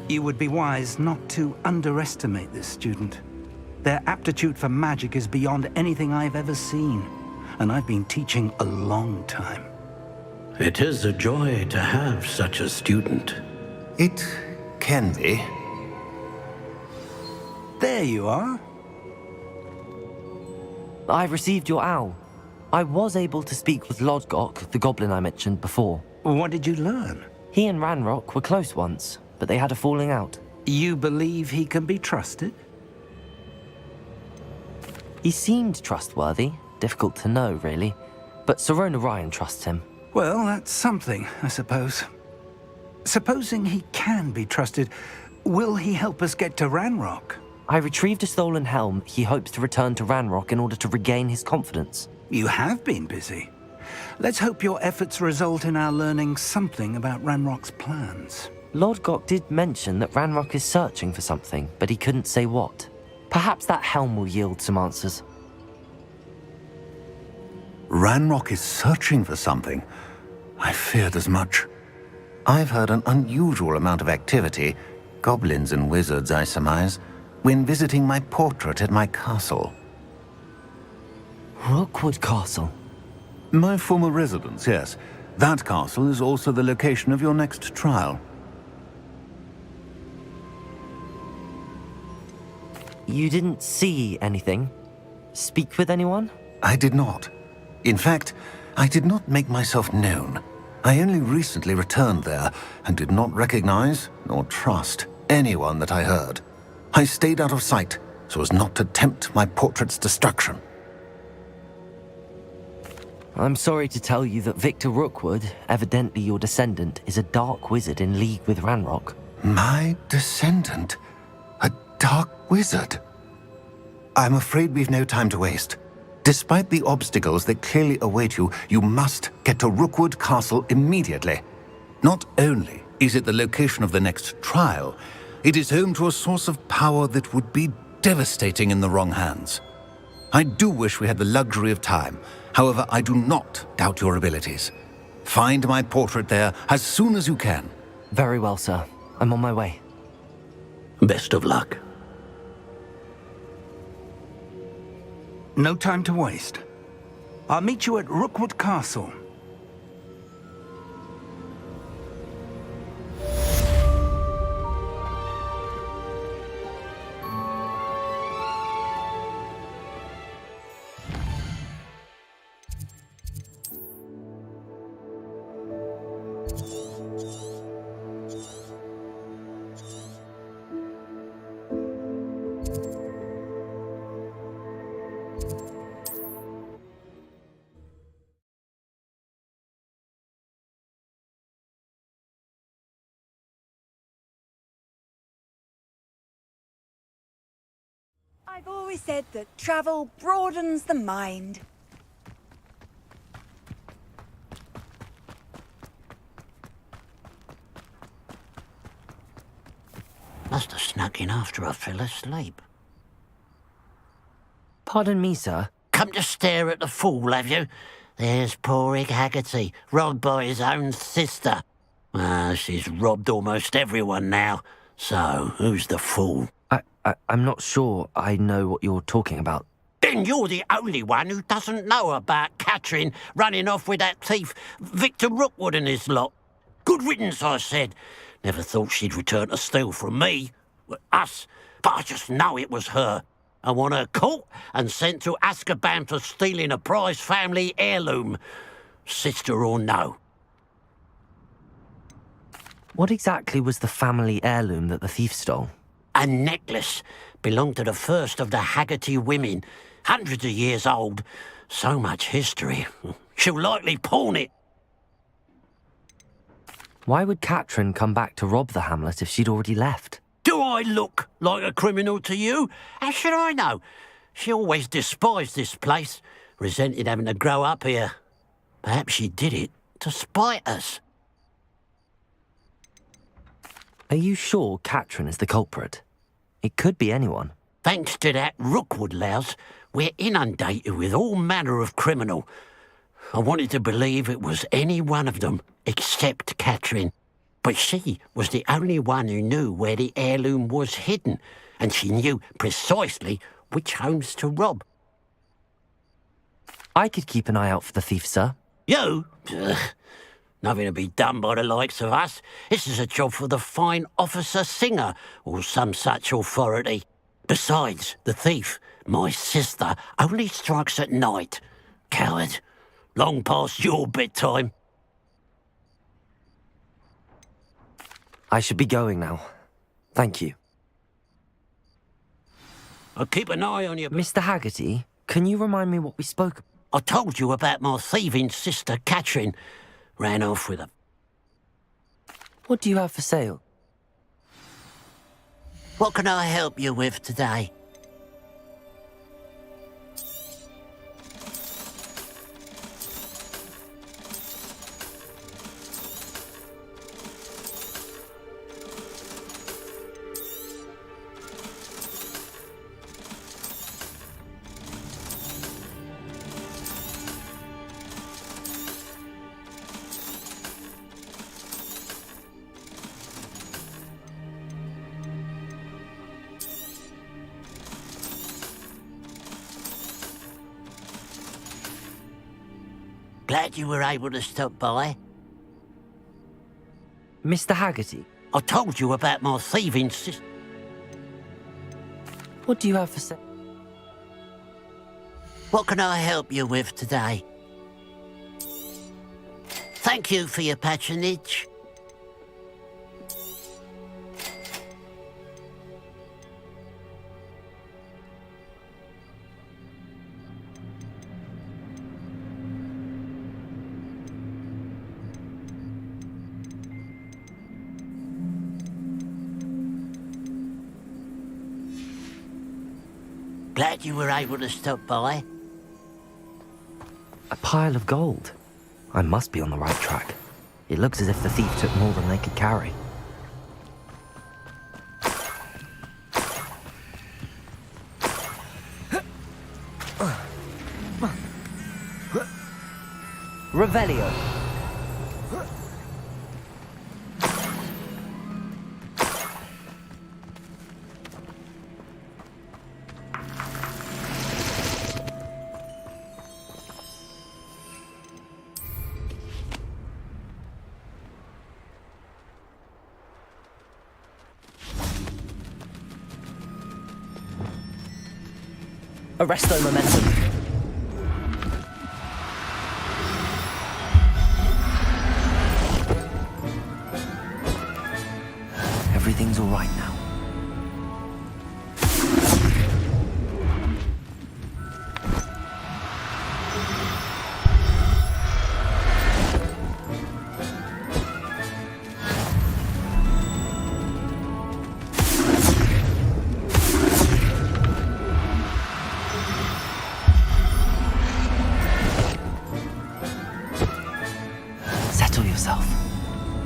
You would be wise not to underestimate this student. Their aptitude for magic is beyond anything I've ever seen, and I've been teaching a long time. It is a joy to have such a student. It can be. There you are. I've received your owl. I was able to speak with Lodgok, the goblin I mentioned before. What did you learn? He and Ranrock were close once, but they had a falling out. You believe he can be trusted? He seemed trustworthy. Difficult to know, really. But Sirona Ryan trusts him. Well, that's something, I suppose. Supposing he can be trusted, will he help us get to Ranrock? I retrieved a stolen helm he hopes to return to Ranrock in order to regain his confidence. You have been busy. Let's hope your efforts result in our learning something about Ranrock's plans. Lodgok did mention that Ranrock is searching for something, but he couldn't say what. Perhaps that helm will yield some answers. Ranrock is searching for something. I feared as much. I've heard an unusual amount of activity, goblins and wizards, I surmise, when visiting my portrait at my castle. Rookwood Castle? My former residence, yes. That castle is also the location of your next trial. You didn't see anything? Speak with anyone? I did not. In fact, I did not make myself known. I only recently returned there and did not recognize nor trust anyone that I heard. I stayed out of sight so as not to tempt my portrait's destruction. I'm sorry to tell you that Victor Rookwood, evidently your descendant, is a dark wizard in league with Ranrock. My descendant? A dark wizard? I'm afraid we've no time to waste. Despite the obstacles that clearly await you, you must get to Rookwood Castle immediately. Not only is it the location of the next trial, it is home to a source of power that would be devastating in the wrong hands. I do wish we had the luxury of time. However, I do not doubt your abilities. Find my portrait there as soon as you can. Very well, sir. I'm on my way. Best of luck. No time to waste. I'll meet you at Rookwood Castle. I've always said that travel broadens the mind. Must have snuck in after I fell asleep. Pardon me, sir. Come to stare at the fool, have you? There's poor Ig Haggerty, robbed by his own sister. She's robbed almost everyone now. So, who's the fool? I'm not sure I know what you're talking about. Then you're the only one who doesn't know about Catherine running off with that thief, Victor Rookwood and his lot. Good riddance, I said. Never thought she'd return to steal from me, us, but I just know it was her. I want her caught and sent to Azkaban for stealing a prize family heirloom, sister or no. What exactly was the family heirloom that the thief stole? A necklace belonged to the first of the Haggerty women, hundreds of years old. So much history. She'll likely pawn it. Why would Catherine come back to rob the hamlet if she'd already left? Do I look like a criminal to you? How should I know? She always despised this place, resented having to grow up here. Perhaps she did it to spite us. Are you sure Catherine is the culprit? It could be anyone. Thanks to that Rookwood louse, we're inundated with all manner of criminal. I wanted to believe it was any one of them, except Catherine. But she was the only one who knew where the heirloom was hidden, and she knew precisely which homes to rob. I could keep an eye out for the thief, sir. You? Ugh. Nothing to be done by the likes of us. This is a job for the fine officer Singer, or some such authority. Besides, the thief, my sister, only strikes at night. Coward. Long past your bedtime. I should be going now. Thank you. I'll keep an eye on you. Mr. Haggerty, can you remind me what we spoke about? I told you about my thieving sister Catherine. Ran off with her. What do you have for sale? What can I help you with today? Glad you were able to stop by. Mr. Haggerty, I told you about my thieving sister. what do you have for sale? What can I help you with today? Thank you for your patronage. Glad you were able to stop by. A pile of gold. I must be on the right track. It looks as if the thief took more than they could carry. Revelio. Arresto momentum. Everything's all right now. Settle yourself.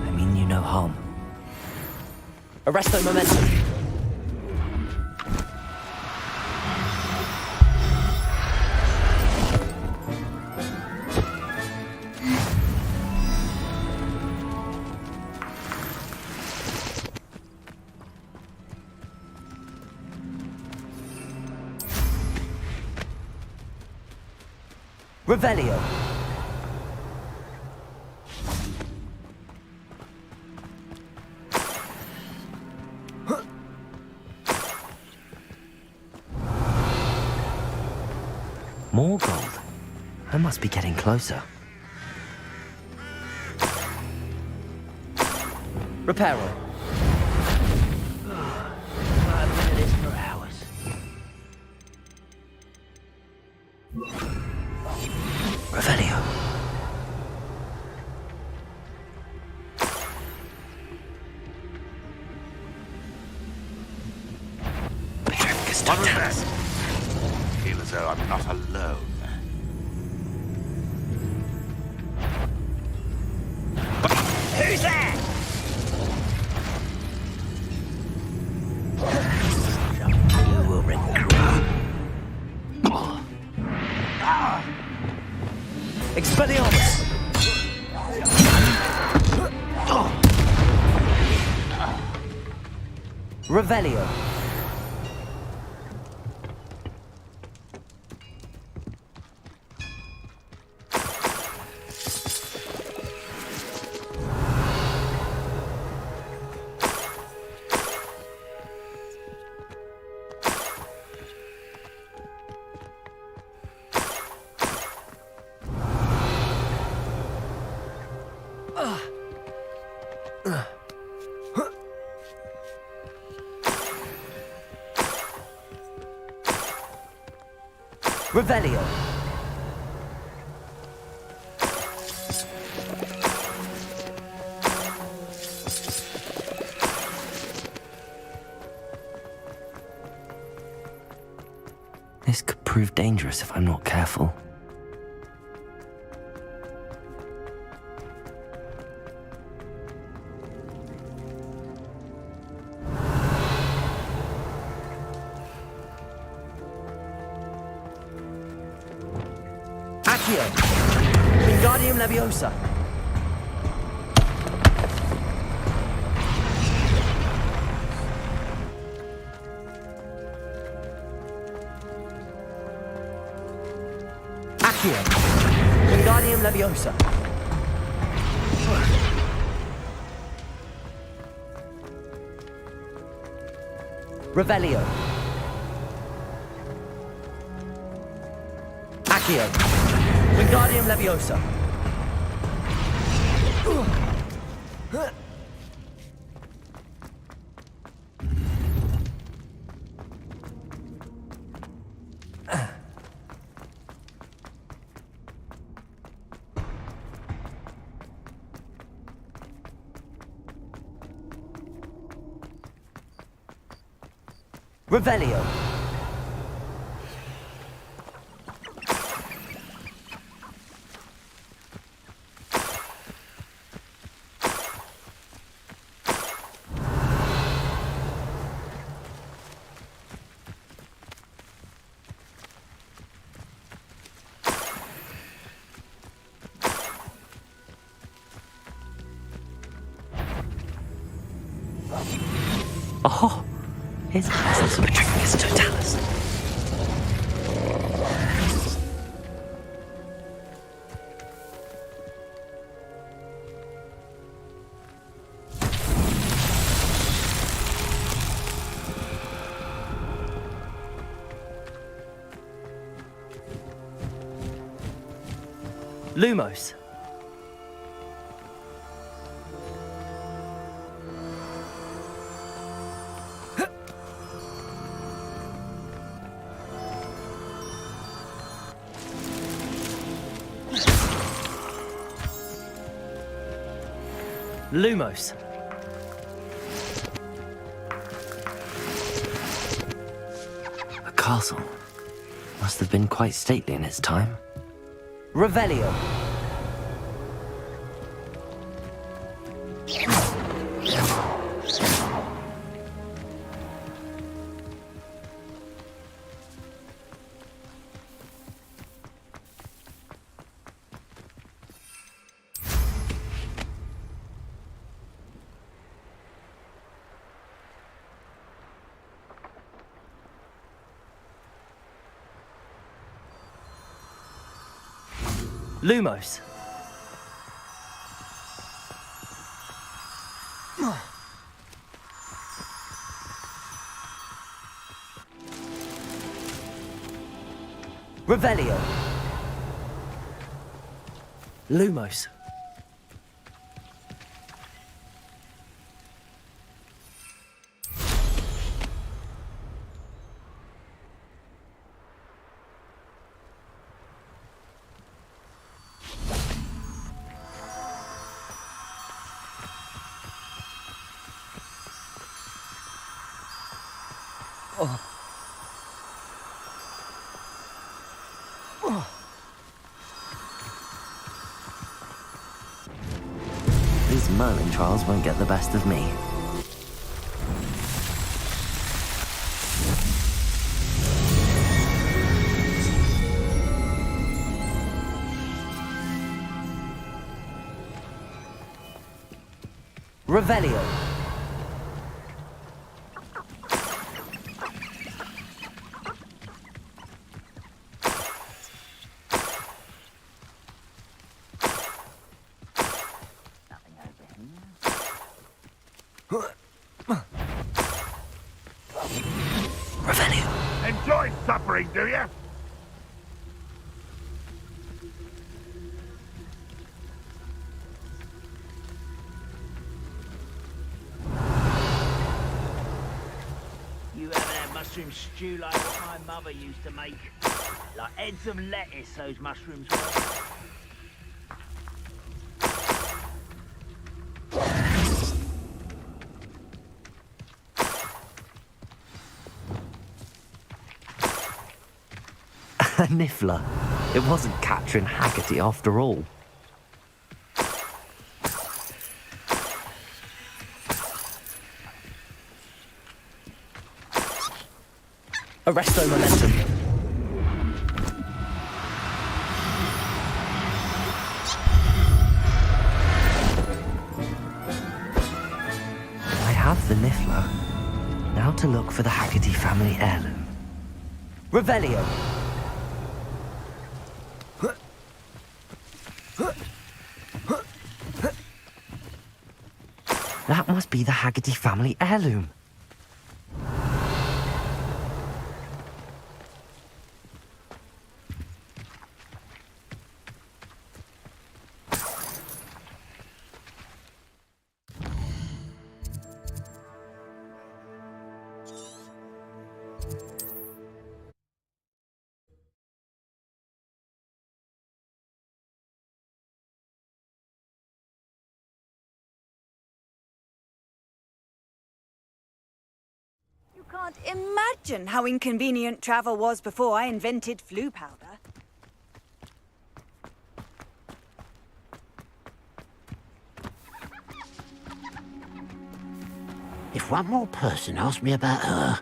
I mean you no harm. Arresto momentum. Revelio. More gold. I must be getting closer. Reparo. I've been at this for hours. Revelio. Feel as though I'm not alone. Who's there? You will regret. Expelliarmus! Revelio. Revelio. This could prove dangerous if I'm not careful. Accio! Wingardium Leviosa! Accio! Wingardium Leviosa! Revelio! Accio! Wingardium Leviosa! Revelio! Oh, his essence of Patringus Totalis. Lumos. Lumos. The castle must have been quite stately in its time. Revelio. Lumos. Revelio. Lumos. These Merlin trials won't get the best of me. Revelio. Enjoy suffering, do you? You haven't had mushroom stew like what my mother used to make. Like heads of lettuce, those mushrooms were. A niffler. It wasn't Catherine Haggerty after all. Arresto momentum. I have the niffler. Now to look for the Haggerty family heirloom. Revelio. That must be the Haggerty family heirloom. You can't imagine how inconvenient travel was before I invented flu powder. If one more person asked me about her...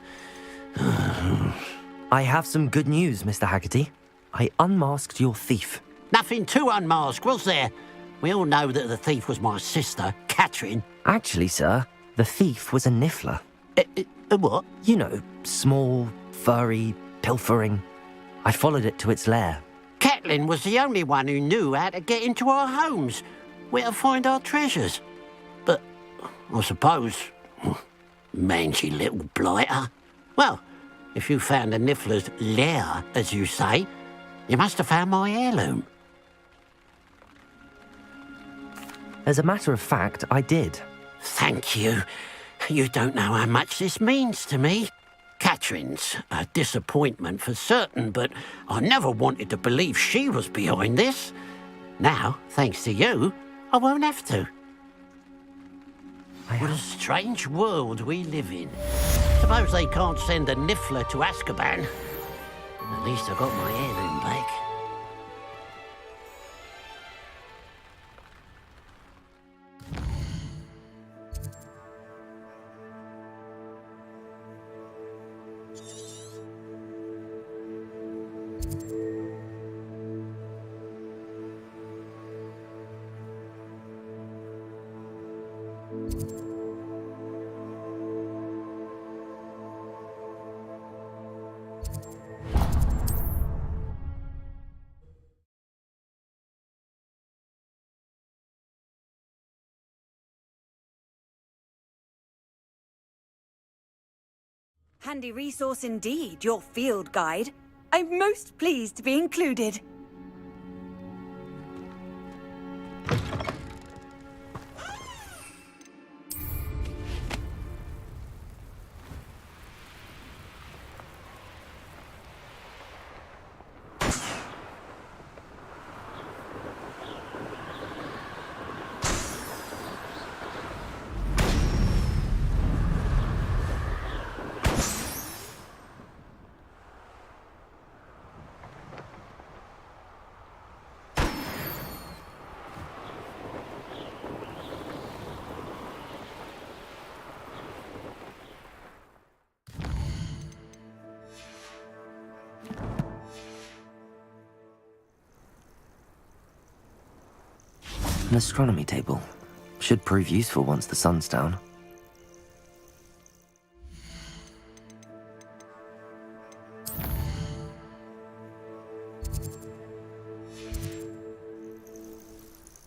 I have some good news, Mr. Haggerty. I unmasked your thief. Nothing to unmask, was there? We all know that the thief was my sister, Catherine. Actually, sir, the thief was a niffler. What? You know, small, furry, pilfering. I followed it to its lair. Catelyn was the only one who knew how to get into our homes, where to find our treasures. But I suppose, mangy little blighter. Well, if you found the niffler's lair, as you say, you must have found my heirloom. As a matter of fact, I did. Thank you. You don't know how much this means to me. Catherine's a disappointment for certain, but I never wanted to believe she was behind this. Now, thanks to you, I won't have to. What a strange world we live in. Suppose they can't send a niffler to Azkaban. At least I got my heirloom back. Handy resource indeed, your field guide. I'm most pleased to be included. An astronomy table. Should prove useful once the sun's down.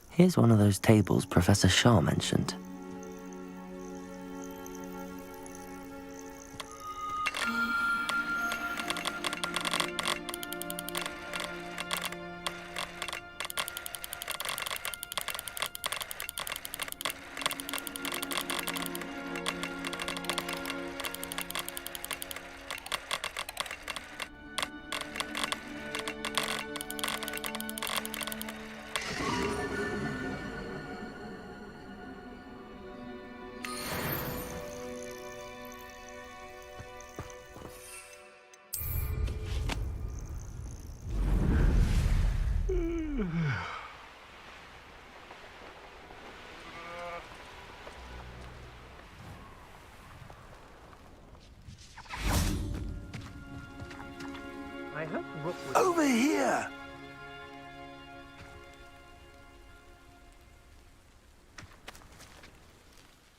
Here's one of those tables Professor Shah mentioned. I hope Rookwood... Over here!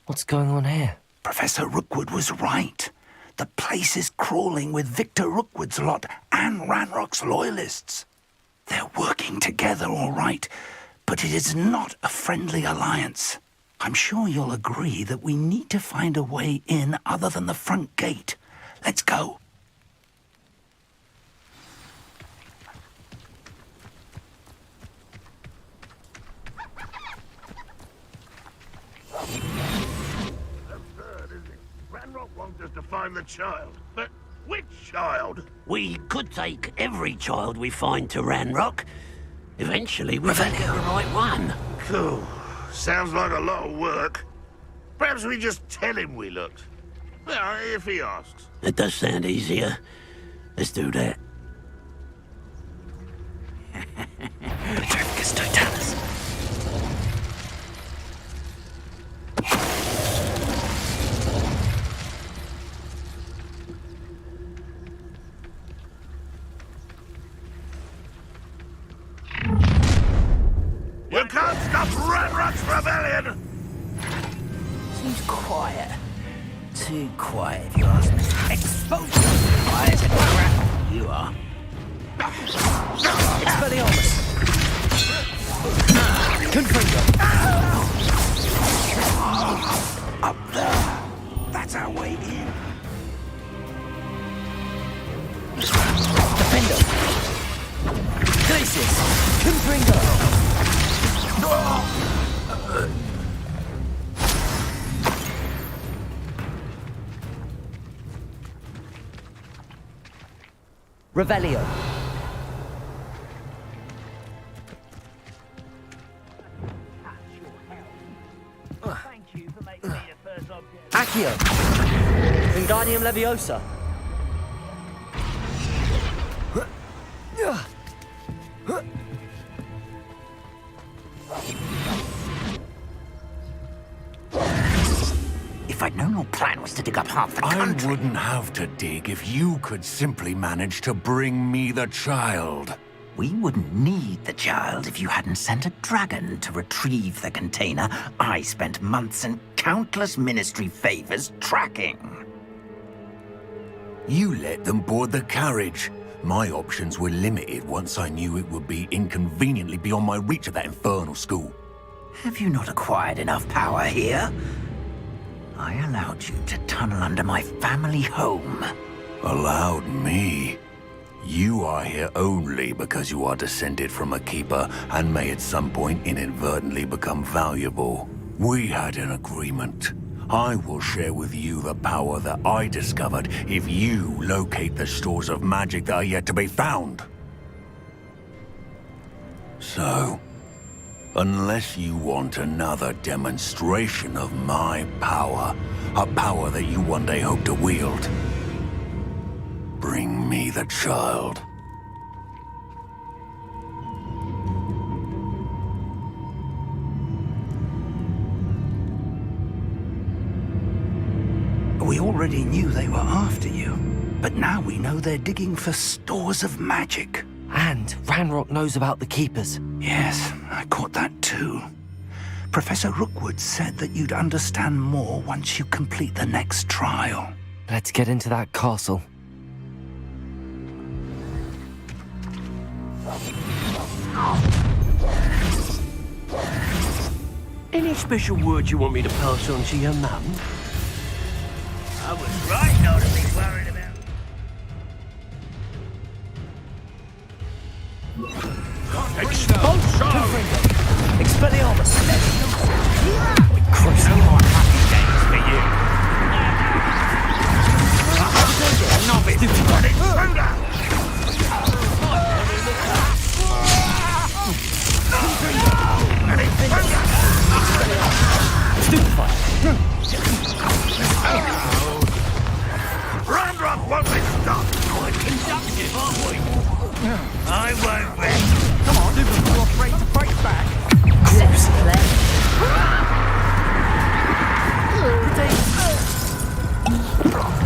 What's going on here? Professor Rookwood was right. The place is crawling with Victor Rookwood's lot and Ranrock's loyalists. They're working together, all right, but it is not a friendly alliance. I'm sure you'll agree that we need to find a way in other than the front gate. Let's go. Ranrock wants us to find the child. But which child? We could take every child we find to Ranrock. Eventually we'll get the right one. Cool. Sounds like a lot of work. Perhaps we just tell him we looked. Well, if he asks. It does sound easier. Let's do that. Petrificus totalis. You can't stop Ranrock's rebellion! Seems quiet. Too quiet, if you ask me. Exposure! Quiet as a crap. You are. Expelliarmus! Confringo! Up there. That's our way in. Defendo! Glacius! Confringo! Revelio. Thank you for making me the first object. Accio. Wingardium Leviosa. If I'd known your plan was to dig up half the I country... wouldn't have to dig if you could simply manage to bring me the child. We wouldn't need the child if you hadn't sent a dragon to retrieve the container I spent months and countless ministry favors tracking. You let them board the carriage. My options were limited once I knew it would be inconveniently beyond my reach at that infernal school. Have you not acquired enough power here? I allowed you to tunnel under my family home. Allowed me? You are here only because you are descended from a keeper and may at some point inadvertently become valuable. We had an agreement. I will share with you the power that I discovered if you locate the stores of magic that are yet to be found. So, unless you want another demonstration of my power, a power that you one day hope to wield, bring me the child. We already knew they were after you, but now we know they're digging for stores of magic. And Ranrock knows about the Keepers. Yes, I caught that too. Professor Rookwood said that you'd understand more once you complete the next trial. Let's get into that castle. Any special words you want me to pass on to your mum? I was right not to be worried about. Expelliarmus! Christ, no more happy days for you. Novice! Intruder! Ranrock won't be stopped! Quite conductive, aren't we? I won't be. Come on, you're afraid to fight back. Gross play.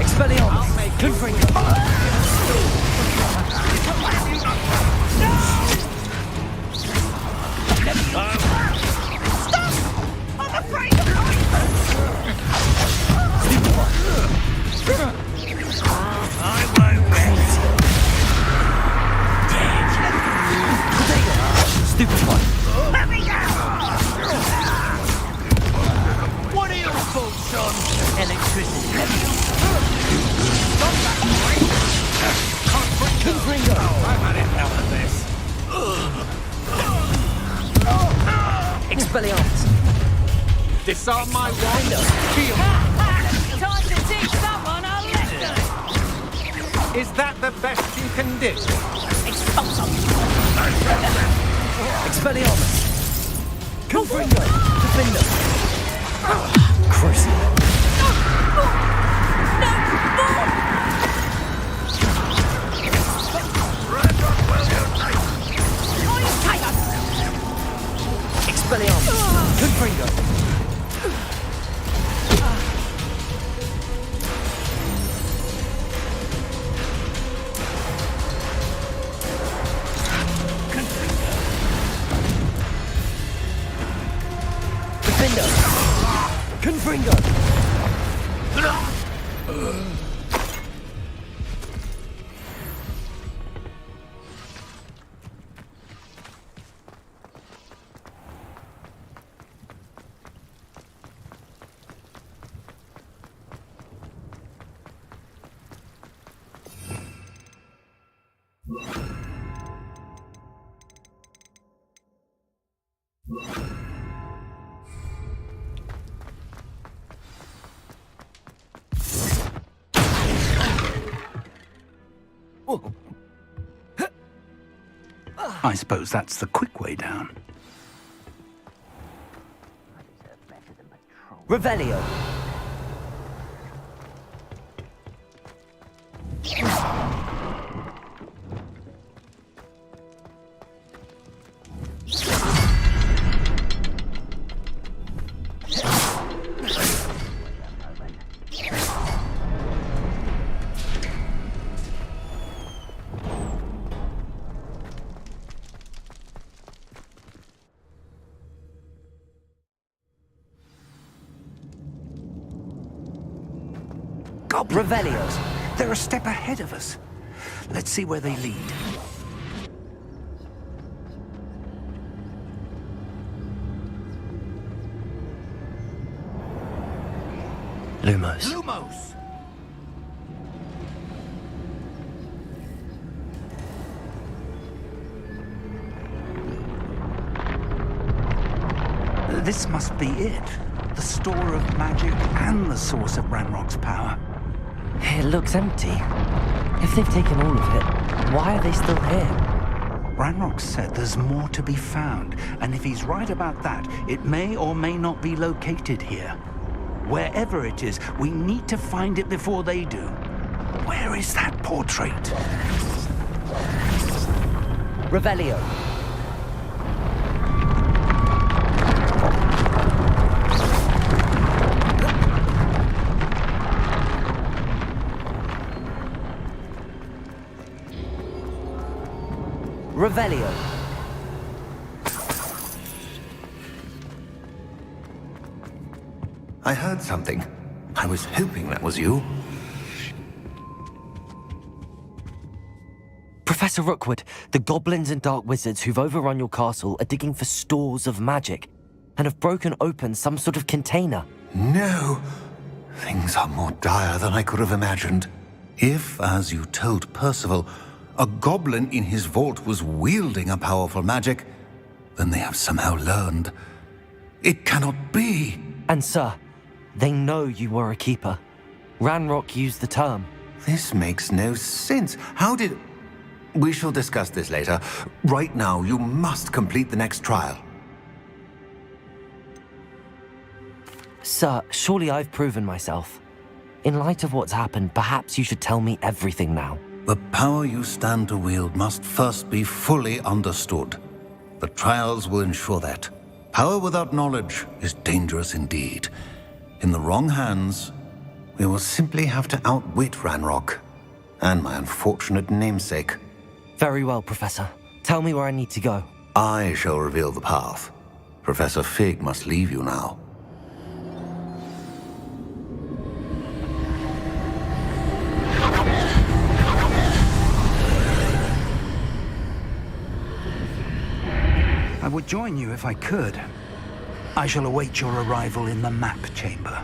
Expelliarmus! Confringo! Confringo! I've had enough of this. Expelliarmus! Disarm my wand. Feel. Time to teach someone a lesson! Is that the best you can do? Expelliarmus! Confringo! Defender! Crucible! Expelliarmus! Confringo! Defender! Confringo! I suppose that's the quick way down. Revelio! Goblin. Revelios! They're a step ahead of us. Let's see where they lead. Lumos. Lumos! This must be it. The store of magic and the source of Ranrock's power. It looks empty. If they've taken all of it, why are they still here? Ranrock said there's more to be found, and if he's right about that, it may or may not be located here. Wherever it is, we need to find it before they do. Where is that portrait? Revelio. Revelio. I heard something. I was hoping that was you. Professor Rookwood, the goblins and dark wizards who've overrun your castle are digging for stores of magic and have broken open some sort of container. No. Things are more dire than I could have imagined. If, as you told Percival, a goblin in his vault was wielding a powerful magic, then they have somehow learned. It cannot be. And sir, they know you were a keeper. Ranrock used the term. This makes no sense. How did... We shall discuss this later. Right now, you must complete the next trial. Sir, surely I've proven myself. In light of what's happened, perhaps you should tell me everything now. The power you stand to wield must first be fully understood. The trials will ensure that. Power without knowledge is dangerous indeed. In the wrong hands, we will simply have to outwit Ranrock and my unfortunate namesake. Very well, Professor. Tell me where I need to go. I shall reveal the path. Professor Fig must leave you now. I would join you if I could. I shall await your arrival in the map chamber.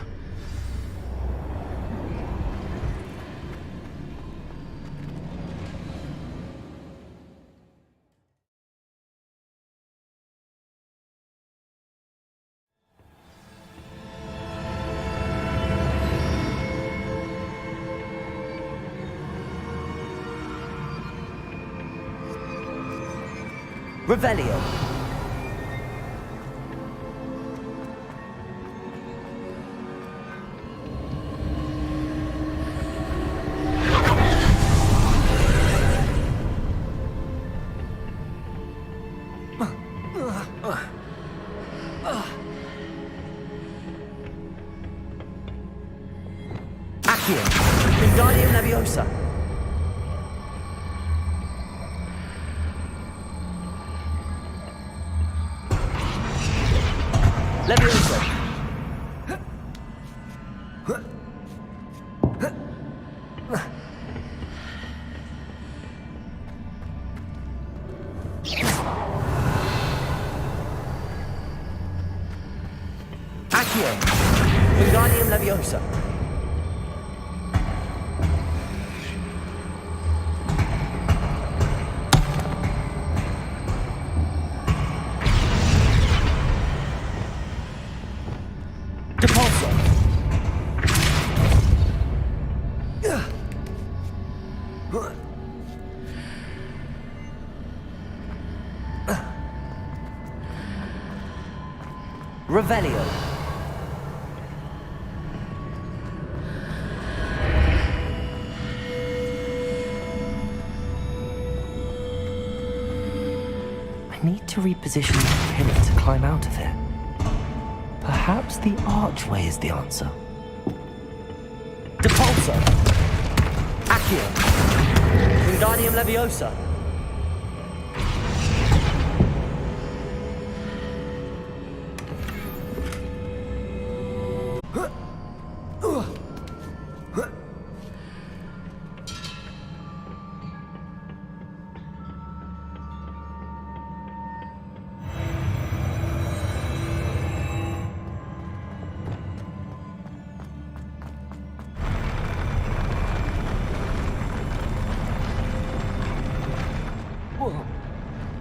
Revelio. Accio. Wingardium Leviosa. Leviosa. Accio. Wingardium Leviosa. Depulso. Revelio. I need to reposition the pillar to climb out of it. Perhaps the archway is the answer. Depulso. Accio. Wingardium Leviosa.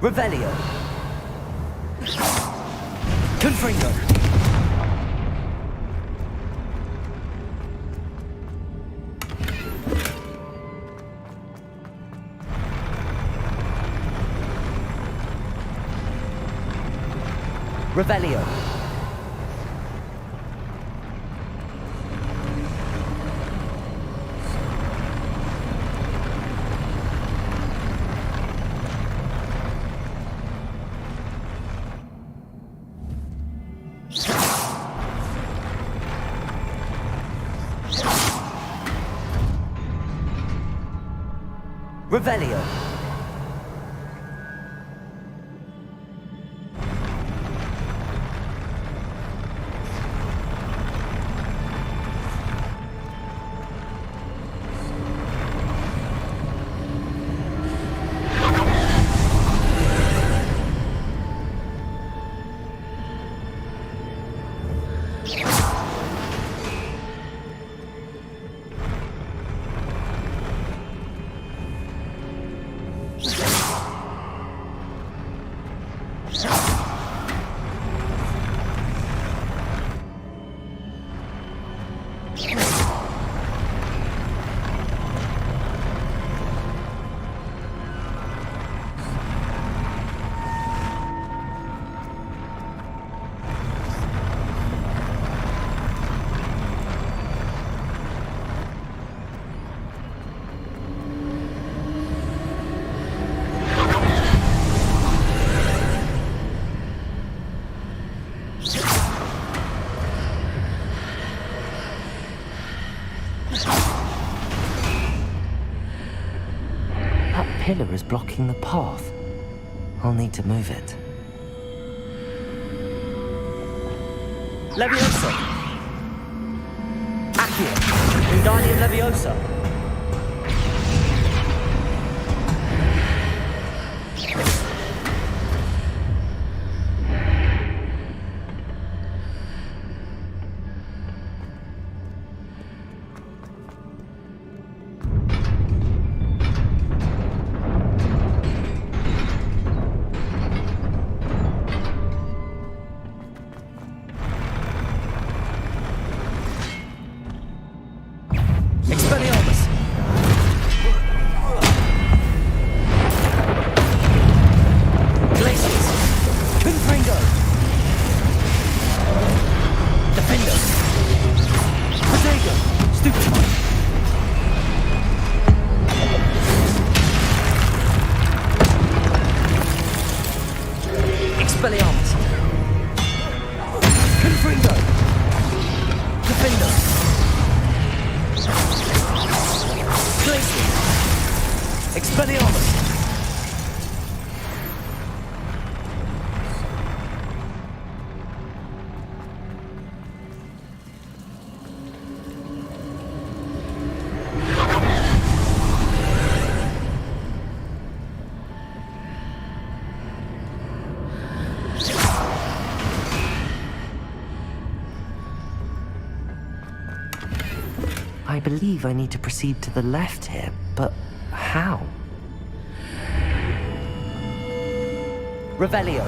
Revelio. Confringo. Revelio. Revelio. Pillar is blocking the path. I'll need to move it. Leviosa. Accio. Wingardium Leviosa. Expelliarmus! Wingardium! I believe I need to proceed to the left here, but how? Revelio.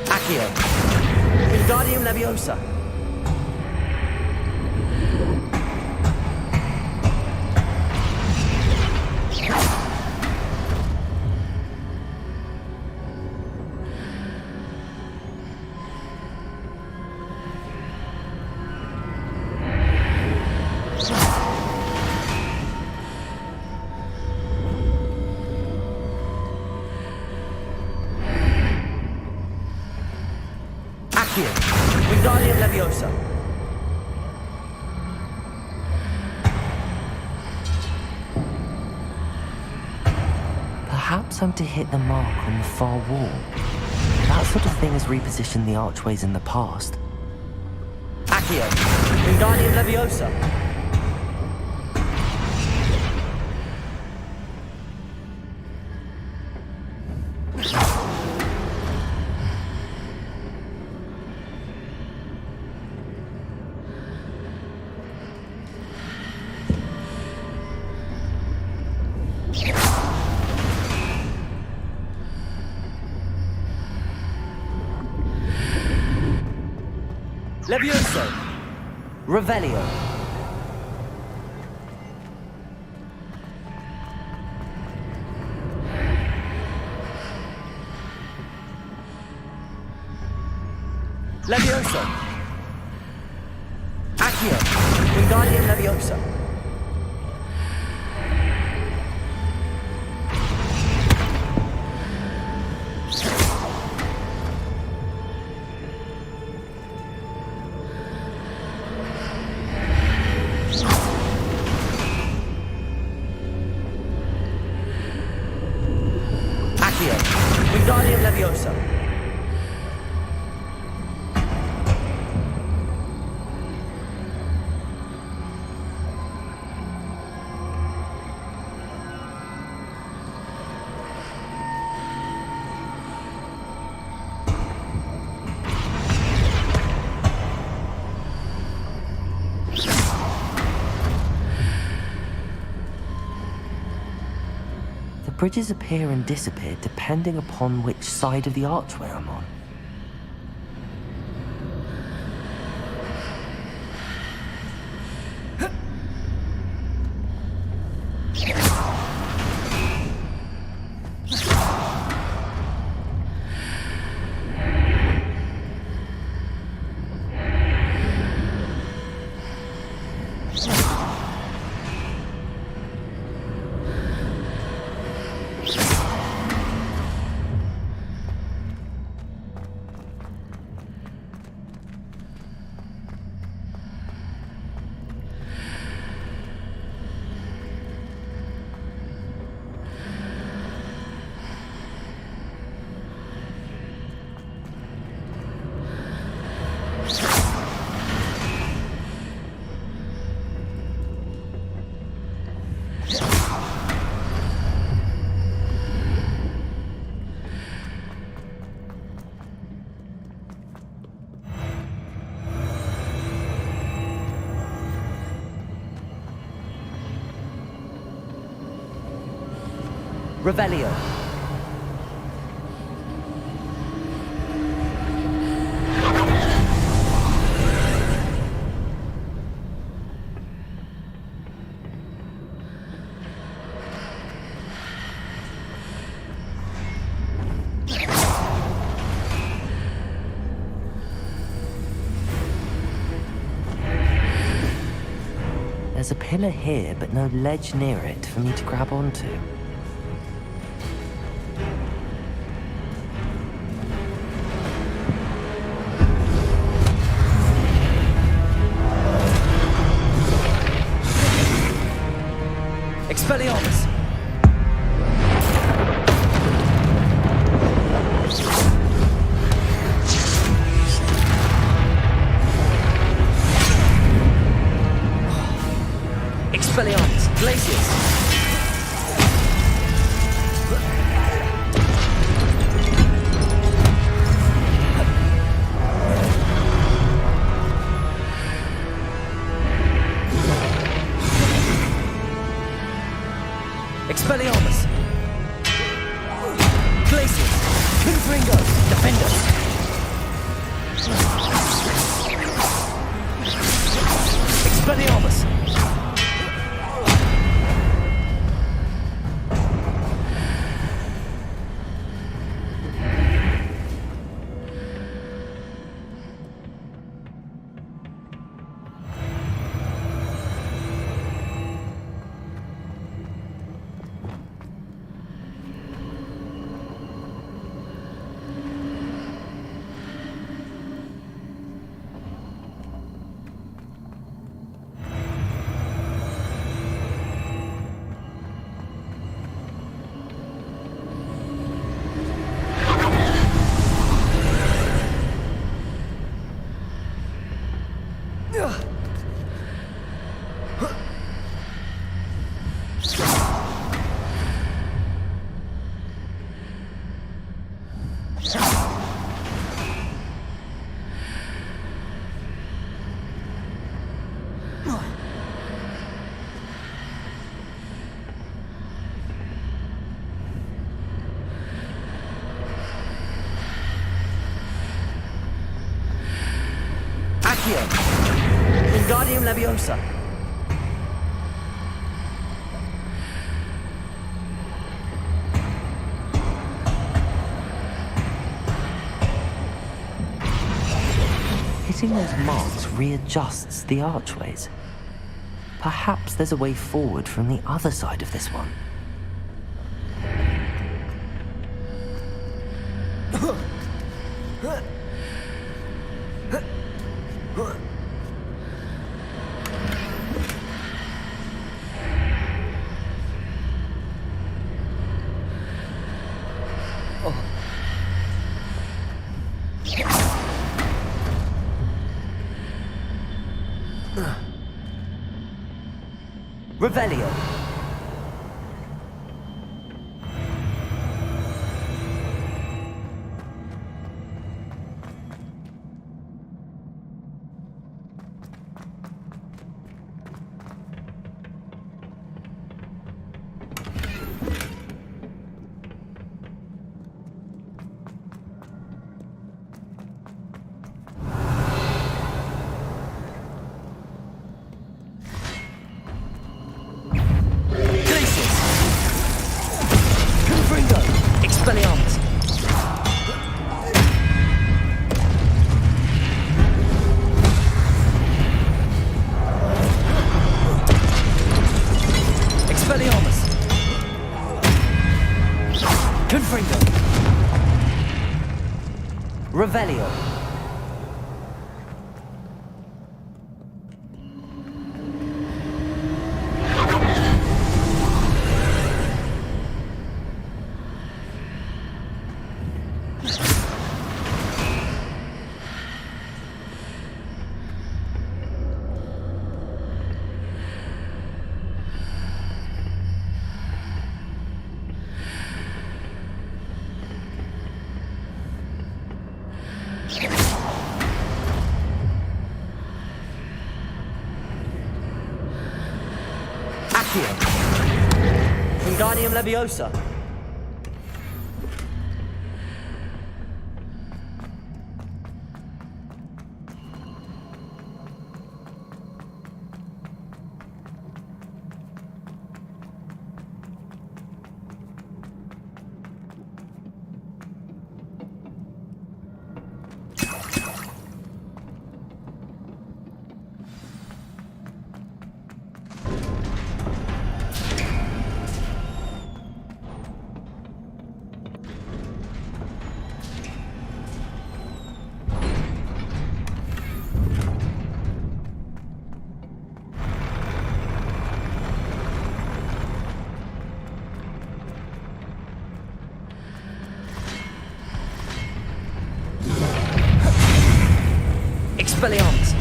Accio. Wingardium Leviosa. Accio. Wingardium Leviosa. Perhaps I'm to hit the mark on the far wall. That sort of thing has repositioned the archways in the past. Accio. Wingardium Leviosa. Levioso. Revelio. Levioso. Accio. Wingardium Leviosa. Wingardium Leviosa. Bridges appear and disappear depending upon which side of the archway I'm on. Revelio. There's a pillar here, but no ledge near it for me to grab onto. Glaciers. Expelliarmus. Glaciers. Confringo. Defenders. Expelliarmus. Wingardium Leviosa. Hitting those marks readjusts the archways. Perhaps there's a way forward from the other side of this one. Revelio. Expelliarmus. Expelliarmus. Confringo. Revelio. Wingardium Leviosa. Expelliarmus.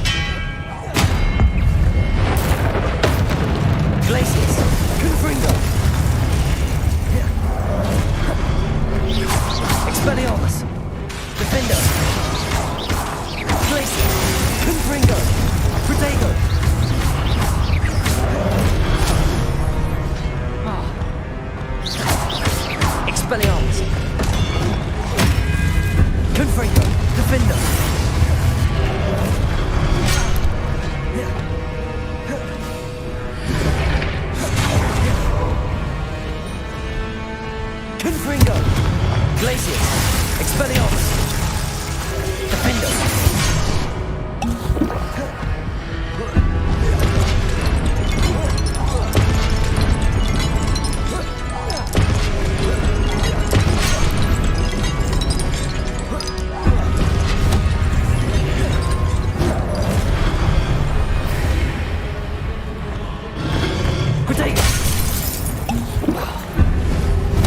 Glaciers. Confringo! Expelliarmus! Defender! Glacius! Confringo! Protego! Expelliarmus! Confringo! Defender! Confringo! Glacius! Expelliarmus! Defender! Protego!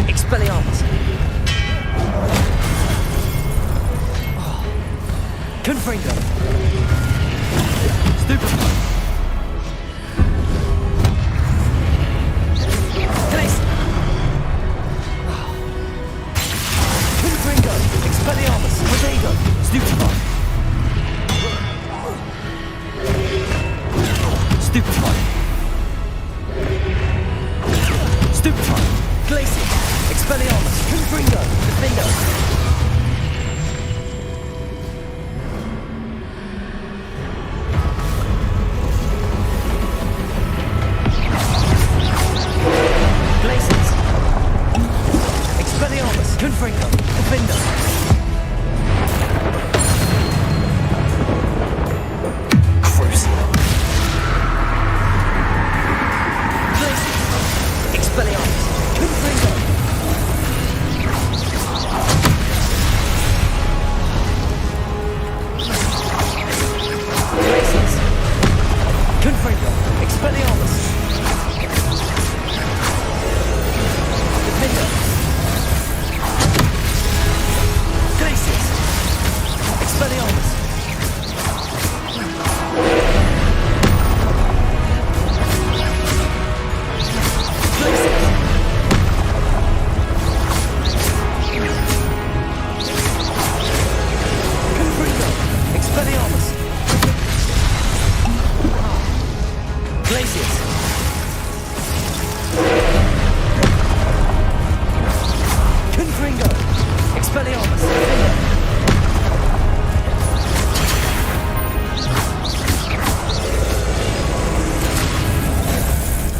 Expelliarmus! Confringo! Stupefy! Glacius! Confringo! Expelliarmus! Protego! Stupefy! Stupefy! Stupefy! Glacius! Expelliarmus! Confringo! Defender! Glacius! Expelliarmus! Confringo! Defender! Crucial! Glacius! Expelliarmus! Confringo! Glacius! Confringo! Expelliarmus! Defender! Glacius! Expelliarmus! Glacius! Confringo! Expelliarmus! Glacius! Confringo! Expelliarmus! Defender!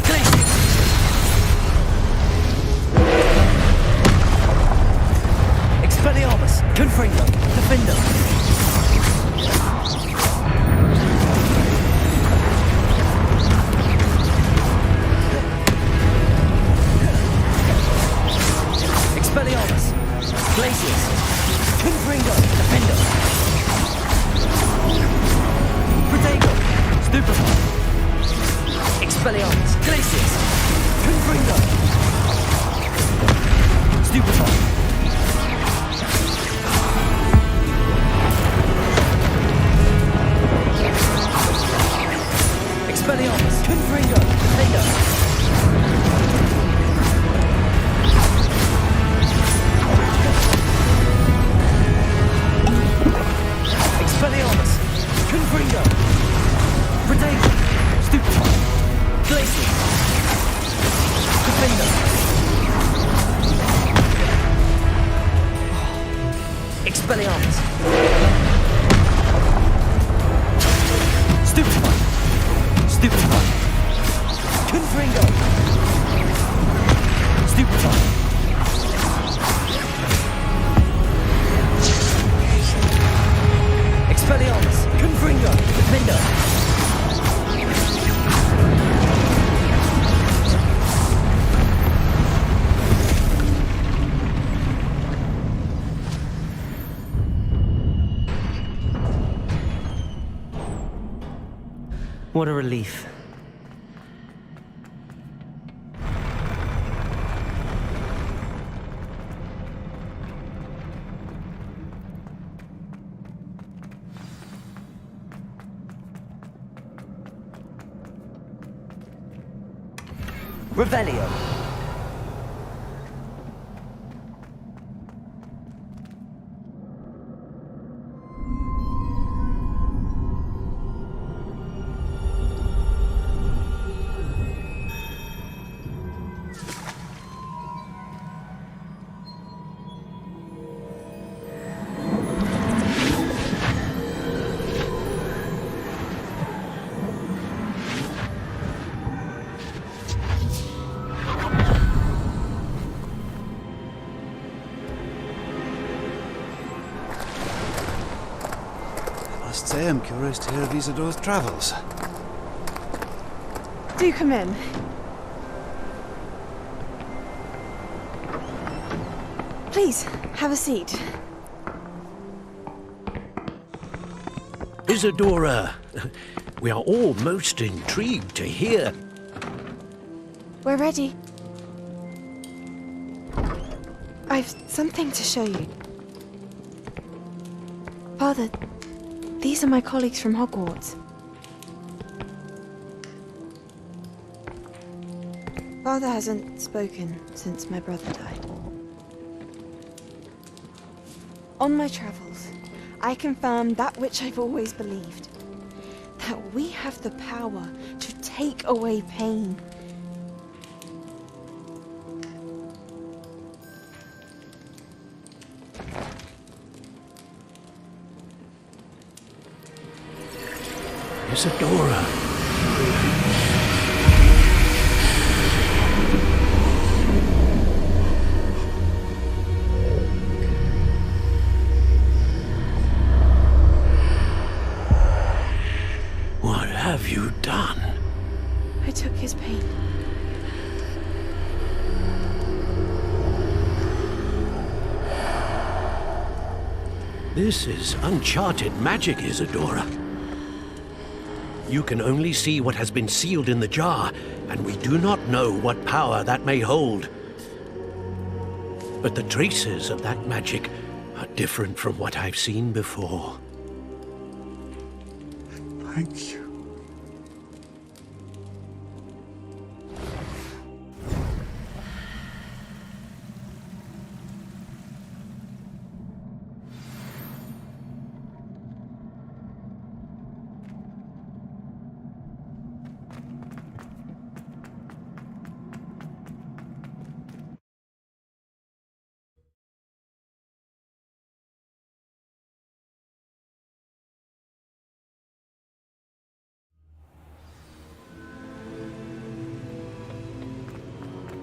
Glacius! Expelliarmus! Confringo! Defender! Expelliarmus! Glacius! Confringo! Defender! Protego! Stupefy! Expelliarmus! Glacius! Confringo! Stupefy! Expelliarmus! Confringo! Defender! Expelliarmus! Confringo! Protego! Stupefy! Glacius! Defender! Expelliarmus! Stupefy! Stupefy! Confringo! Stupefy! Expelliarmus! Confringo! Defender! What a relief. Revelio. I must say I'm curious to hear of Isadora's travels. Do come in. Please, have a seat. Isadora, we are all most intrigued to hear. We're ready. I've something to show you. Father, these are my colleagues from Hogwarts. Father hasn't spoken since my brother died. On my travels, I confirmed that which I've always believed. That we have the power to take away pain. Isadora. What have you done? I took his pain. This is uncharted magic, Isadora. You can only see what has been sealed in the jar, and we do not know what power that may hold. But the traces of that magic are different from what I've seen before. Thank you.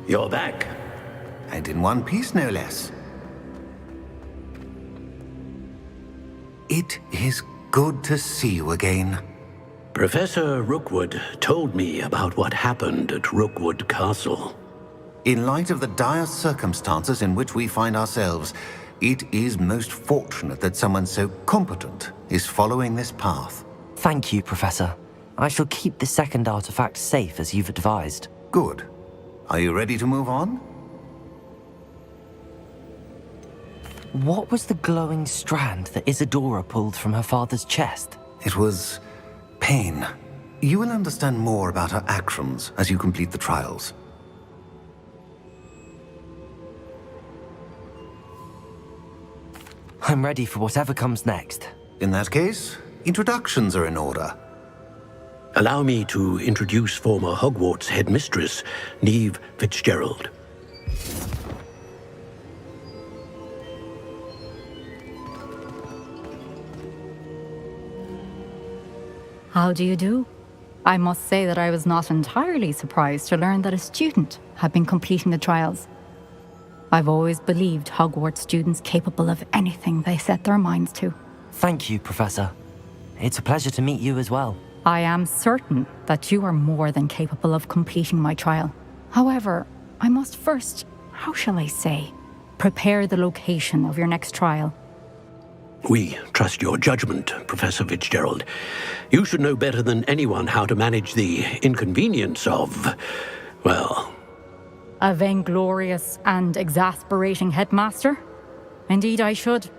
You're back. And in one piece, no less. It is good to see you again. Professor Rookwood told me about what happened at Rookwood Castle. In light of the dire circumstances in which we find ourselves, it is most fortunate that someone so competent is following this path. Thank you, Professor. I shall keep the second artifact safe as you've advised. Good. Are you ready to move on? What was the glowing strand that Isadora pulled from her father's chest? It was pain. You will understand more about her actions as you complete the trials. I'm ready for whatever comes next. In that case, introductions are in order. Allow me to introduce former Hogwarts headmistress, Neve Fitzgerald. How do you do? I must say that I was not entirely surprised to learn that a student had been completing the trials. I've always believed Hogwarts students capable of anything they set their minds to. Thank you, Professor. It's a pleasure to meet you as well. I am certain that you are more than capable of completing my trial. However, I must first, how shall I say, prepare the location of your next trial. We trust your judgment, Professor Fitzgerald. You should know better than anyone how to manage the inconvenience of, well... A vainglorious and exasperating headmaster? Indeed I should.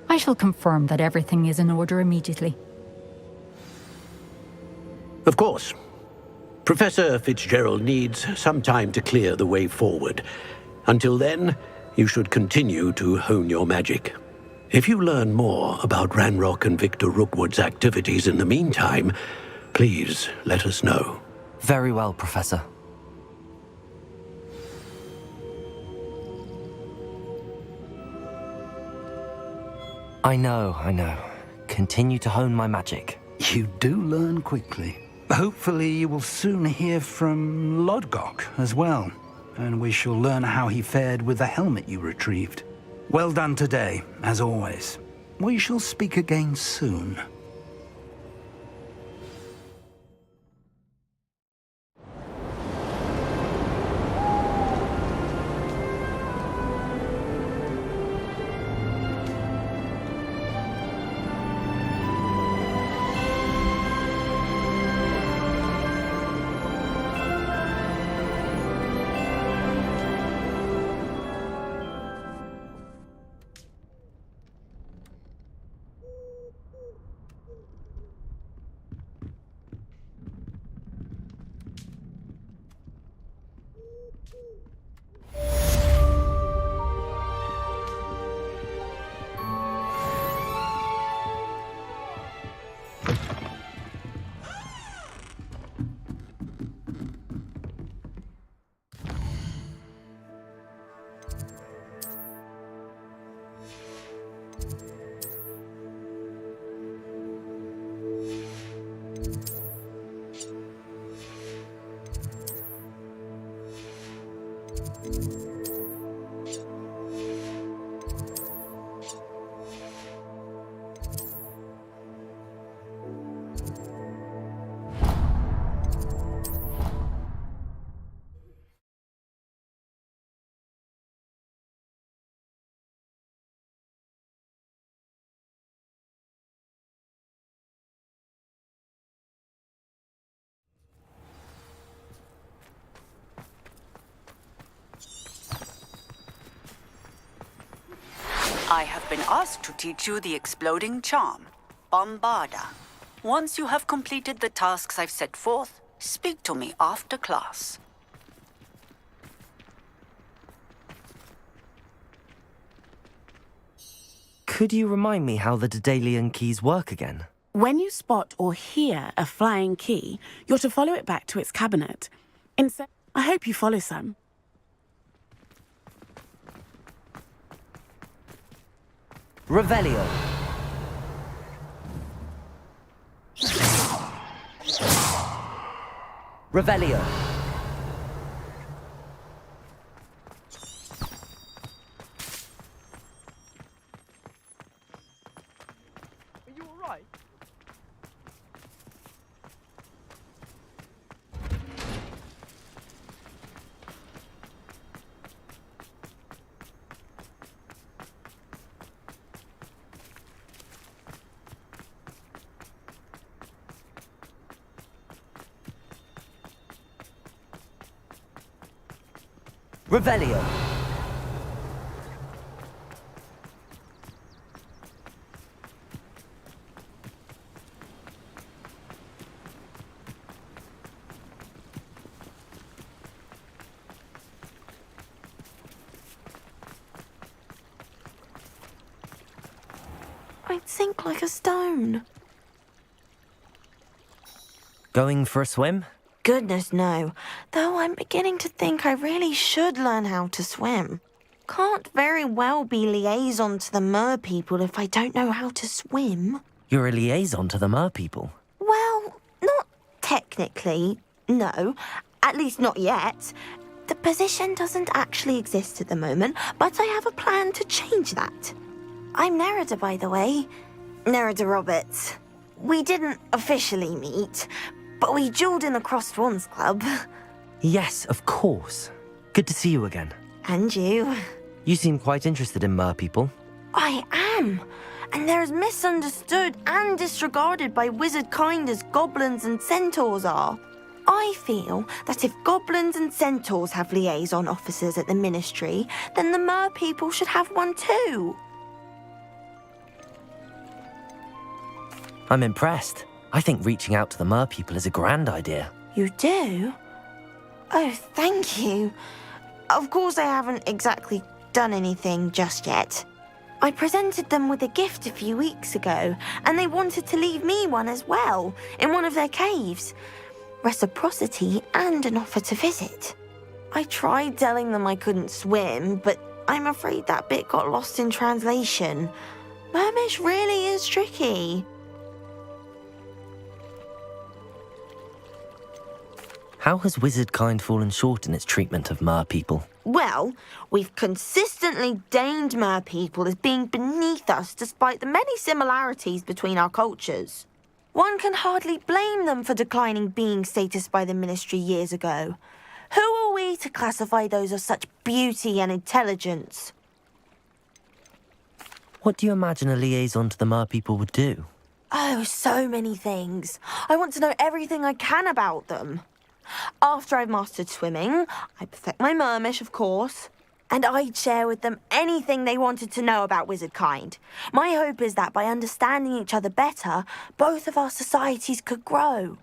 I shall confirm that everything is in order immediately. Of course. Professor Fitzgerald needs some time to clear the way forward. Until then, you should continue to hone your magic. If you learn more about Ranrock and Victor Rookwood's activities in the meantime, please let us know. Very well, Professor. I know. Continue to hone my magic. You do learn quickly. Hopefully you will soon hear from Lodgok as well, and we shall learn how he fared with the helmet you retrieved. Well done today, as always. We shall speak again soon. I have been asked to teach you the exploding charm, Bombarda. Once you have completed the tasks I've set forth, speak to me after class. Could you remind me how the Daedalian keys work again? When you spot or hear a flying key, you're to follow it back to its cabinet. I hope you follow some. Revelio. Revelio. Are you all right? Revelio. I'd sink like a stone. Going for a swim? Goodness, no. Though I'm beginning to think I really should learn how to swim. Can't very well be liaison to the mer people if I don't know how to swim. You're a liaison to the mer people. Well, not technically, no. At least not yet. The position doesn't actually exist at the moment, but I have a plan to change that. I'm Nerida, by the way. Nerida Roberts. We didn't officially meet, but we duelled in the Crossed Swans Club. Yes, of course. Good to see you again. And you. You seem quite interested in mer people. I am. And they're as misunderstood and disregarded by wizard kind as goblins and centaurs are. I feel that if goblins and centaurs have liaison officers at the Ministry, then the mer people should have one too. I'm impressed. I think reaching out to the mer people is a grand idea. You do? Oh, thank you. Of course I haven't exactly done anything just yet. I presented them with a gift a few weeks ago, and they wanted to leave me one as well, in one of their caves. Reciprocity and an offer to visit. I tried telling them I couldn't swim, but I'm afraid that bit got lost in translation. Mermish really is tricky. How has wizard kind fallen short in its treatment of mer people? Well, we've consistently deemed mer people as being beneath us despite the many similarities between our cultures. One can hardly blame them for declining being status by the Ministry years ago. Who are we to classify those of such beauty and intelligence? What do you imagine a liaison to the mer people would do? Oh, so many things. I want to know everything I can about them. After I've mastered swimming, I'd perfect my mermish, of course, and I'd share with them anything they wanted to know about wizard kind. My hope is that by understanding each other better, both of our societies could grow.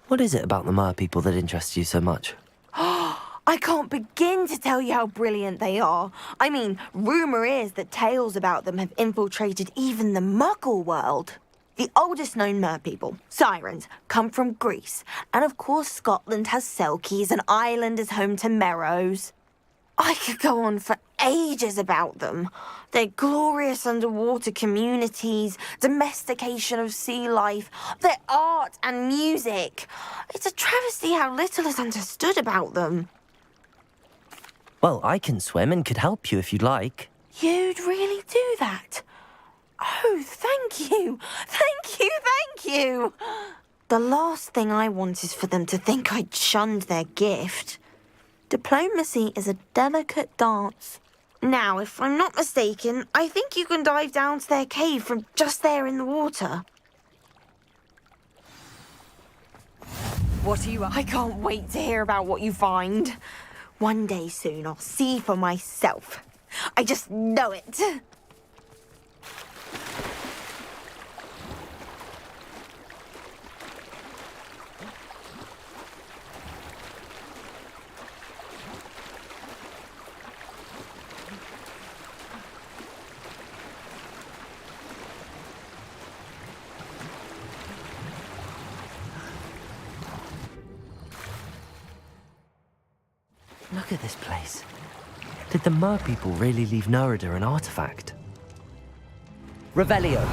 What is it about the mer people that interests you so much? I can't begin to tell you how brilliant they are. I mean, rumour is that tales about them have infiltrated even the Muggle world. The oldest known mer people, sirens, come from Greece. And of course Scotland has Selkies and Ireland is home to Merrows. I could go on for ages about them. Their glorious underwater communities, domestication of sea life, their art and music. It's a travesty how little is understood about them. Well, I can swim and could help you if you'd like. You'd really do that? Oh, thank you. Thank you, thank you. The last thing I want is for them to think I'd shunned their gift. Diplomacy is a delicate dance. Now, if I'm not mistaken, I think you can dive down to their cave from just there in the water. What are you up? I can't wait to hear about what you find. One day soon, I'll see for myself. I just know it. Look at this place. Did the mer people really leave Nerida an artifact? Revelio.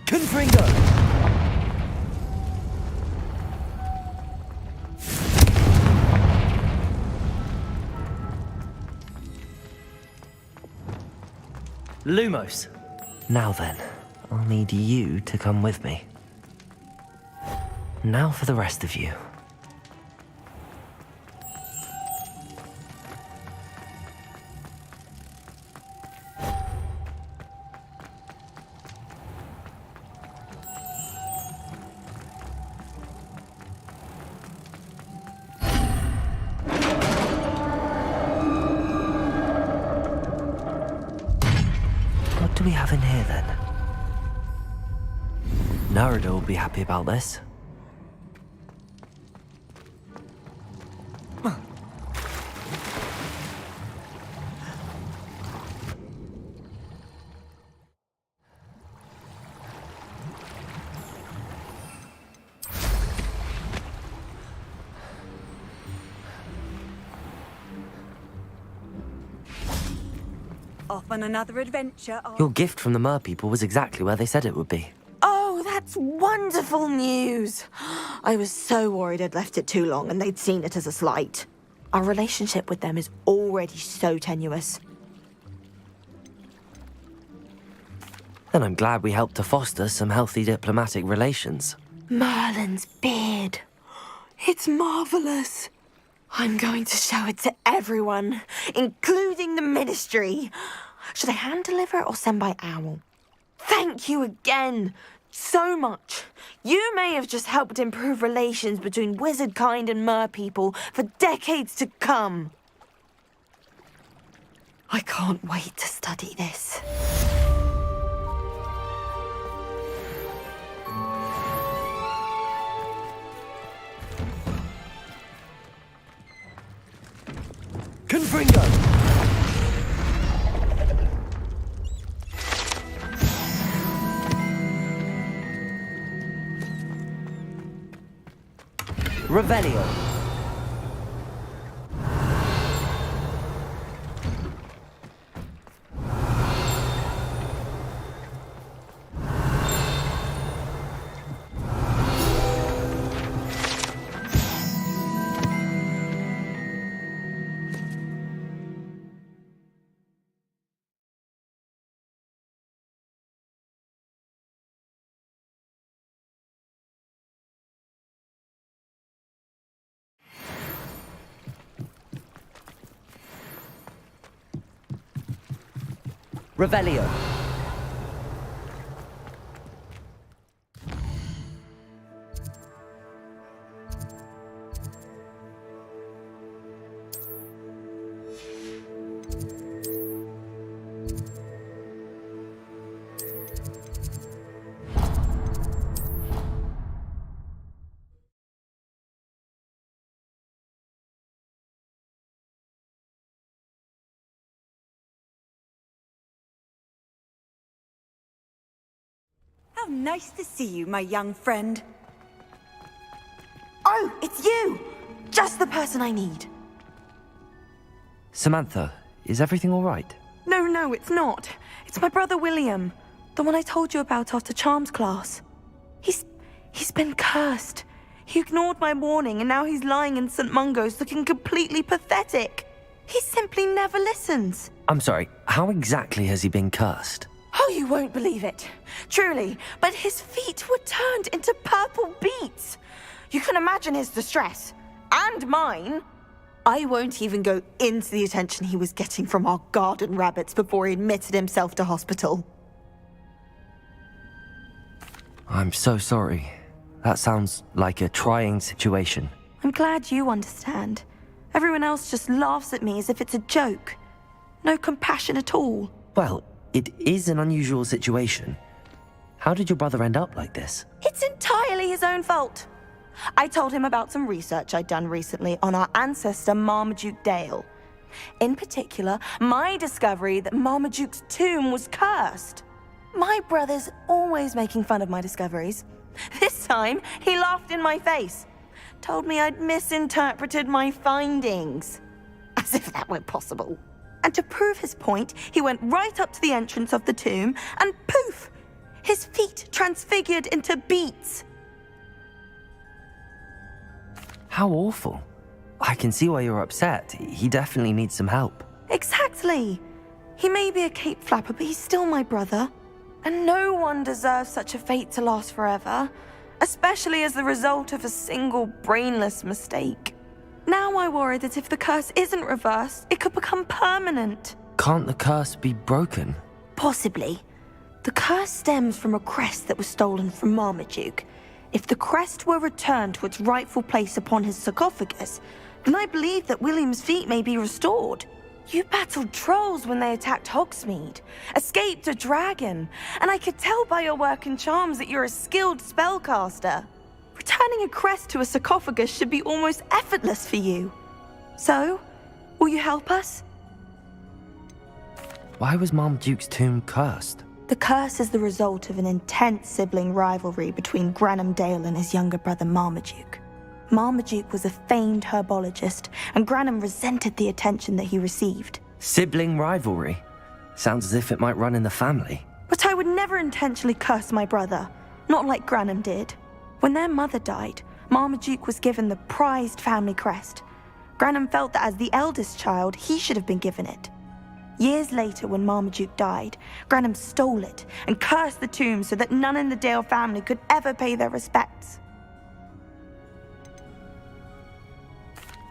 Confringo. Lumos. Now then, I'll need you to come with me. Now for the rest of you. What do we have in here then? Nerida will be happy about this. Off on another adventure. Your gift from the mer people was exactly where they said it would be. Oh, that's wonderful news. I was so worried I'd left it too long and they'd seen it as a slight. Our relationship with them is already so tenuous. Then I'm glad we helped to foster some healthy diplomatic relations. Merlin's beard. It's marvellous. I'm going to show it to everyone, including the Ministry. Should I hand deliver it or send by owl? Thank you again. So much. You may have just helped improve relations between wizard kind and mer people for decades to come. I can't wait to study this. Confringo! Revelio. Revelio. How nice to see you, my young friend. Oh, it's you! Just the person I need. Samantha, is everything all right? No, it's not. It's my brother William. The one I told you about after Charms class. He's been cursed. He ignored my warning and now he's lying in St. Mungo's looking completely pathetic. He simply never listens. I'm sorry, how exactly has he been cursed? Oh, you won't believe it. Truly, but his feet were turned into purple beets. You can imagine his distress. And mine. I won't even go into the attention he was getting from our garden rabbits before he admitted himself to hospital. I'm so sorry. That sounds like a trying situation. I'm glad you understand. Everyone else just laughs at me as if it's a joke. No compassion at all. Well, it is an unusual situation. How did your brother end up like this? It's entirely his own fault. I told him about some research I'd done recently on our ancestor Marmaduke Dale. In particular, my discovery that Marmaduke's tomb was cursed. My brother's always making fun of my discoveries. This time, he laughed in my face. Told me I'd misinterpreted my findings. As if that were possible. And to prove his point, he went right up to the entrance of the tomb and poof! His feet transfigured into beets. How awful. I can see why you're upset. He definitely needs some help. Exactly. He may be a cape flapper, but he's still my brother. And no one deserves such a fate to last forever, especially as the result of a single brainless mistake. Now I worry that if the curse isn't reversed, it could become permanent. Can't the curse be broken? Possibly. The curse stems from a crest that was stolen from Marmaduke. If the crest were returned to its rightful place upon his sarcophagus, then I believe that William's feet may be restored. You battled trolls when they attacked Hogsmeade, escaped a dragon, and I could tell by your work in charms that you're a skilled spellcaster. Returning a crest to a sarcophagus should be almost effortless for you. So, will you help us? Why was Marmaduke's tomb cursed? The curse is the result of an intense sibling rivalry between Granham Dale and his younger brother Marmaduke. Marmaduke was a famed herbologist, and Granham resented the attention that he received. Sibling rivalry? Sounds as if it might run in the family. But I would never intentionally curse my brother, not like Granham did. When their mother died, Marmaduke was given the prized family crest. Granham felt that as the eldest child, he should have been given it. Years later, when Marmaduke died, Granham stole it and cursed the tomb so that none in the Dale family could ever pay their respects.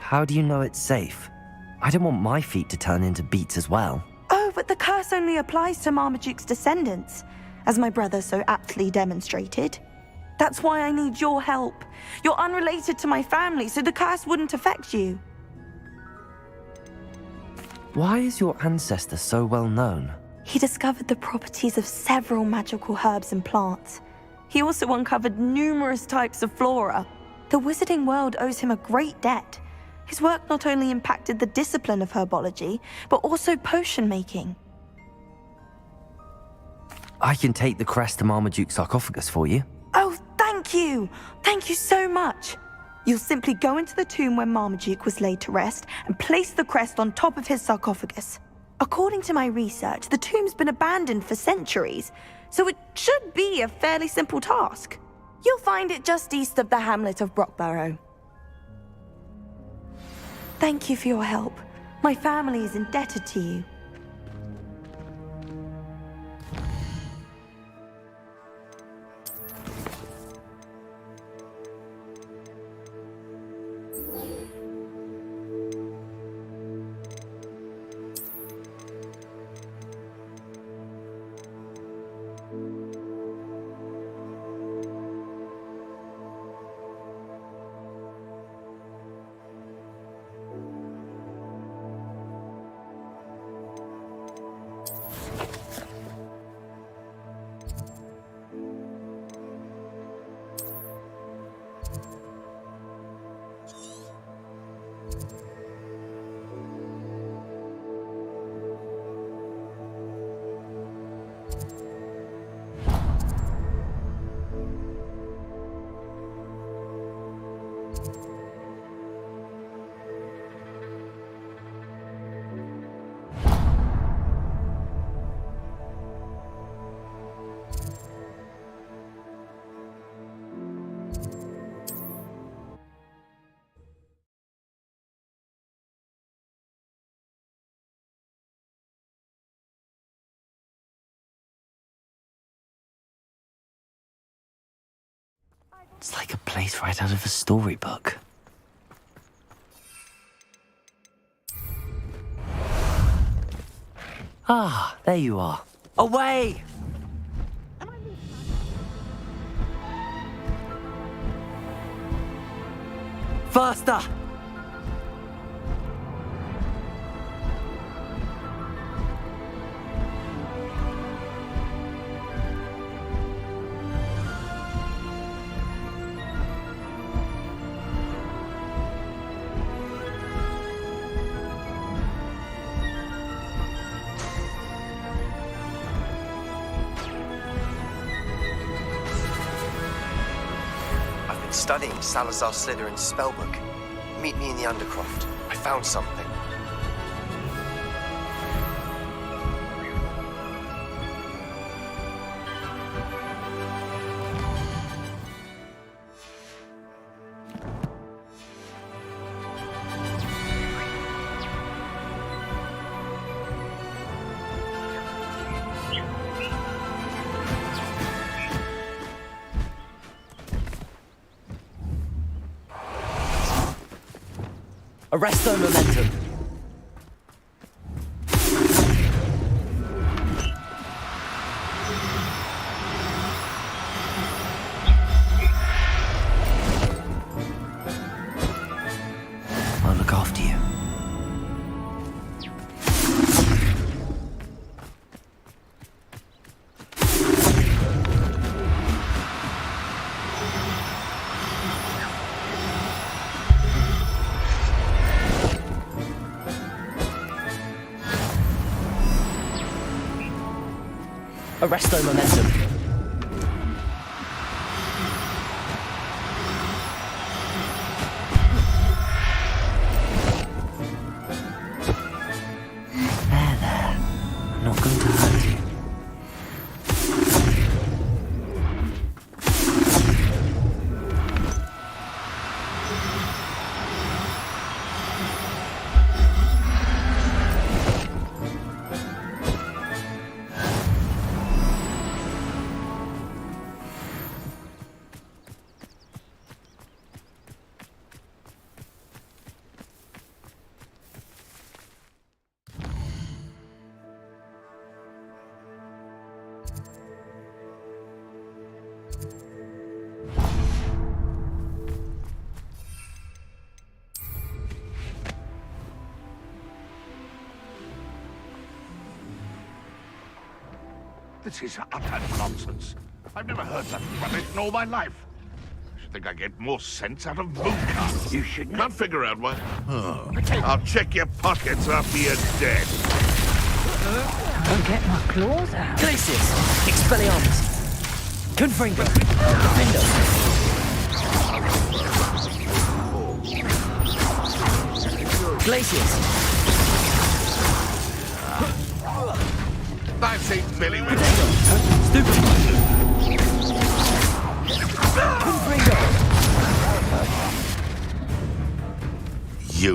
How do you know it's safe? I don't want my feet to turn into beets as well. Oh, but the curse only applies to Marmaduke's descendants, as my brother so aptly demonstrated. That's why I need your help. You're unrelated to my family, so the curse wouldn't affect you. Why is your ancestor so well known? He discovered the properties of several magical herbs and plants. He also uncovered numerous types of flora. The wizarding world owes him a great debt. His work not only impacted the discipline of herbology, but also potion making. I can take the crest to Marmaduke's sarcophagus for you. Oh, thank you! Thank you so much! You'll simply go into the tomb where Marmaduke was laid to rest and place the crest on top of his sarcophagus. According to my research, the tomb's been abandoned for centuries, so it should be a fairly simple task. You'll find it just east of the hamlet of Brockborough. Thank you for your help. My family is indebted to you. It's like a place right out of a storybook. Ah, there you are. Away! Faster! Studying Salazar Slytherin's spellbook. Meet me in the Undercroft. I found something. Arresto momentum. I'll look after you. Arresto momentum. There. I'm not going to hurt you. This is utter nonsense. I've never heard such rubbish in all my life. I should think I get more sense out of mooncarts. You should Can't figure out what. Oh. I'll check your pockets after you're dead. I'll get my claws out. Glacius! Expelliarmus! Confringo! Defendo! Glacius! 19 millimeters. Stupefy! Confringo! You.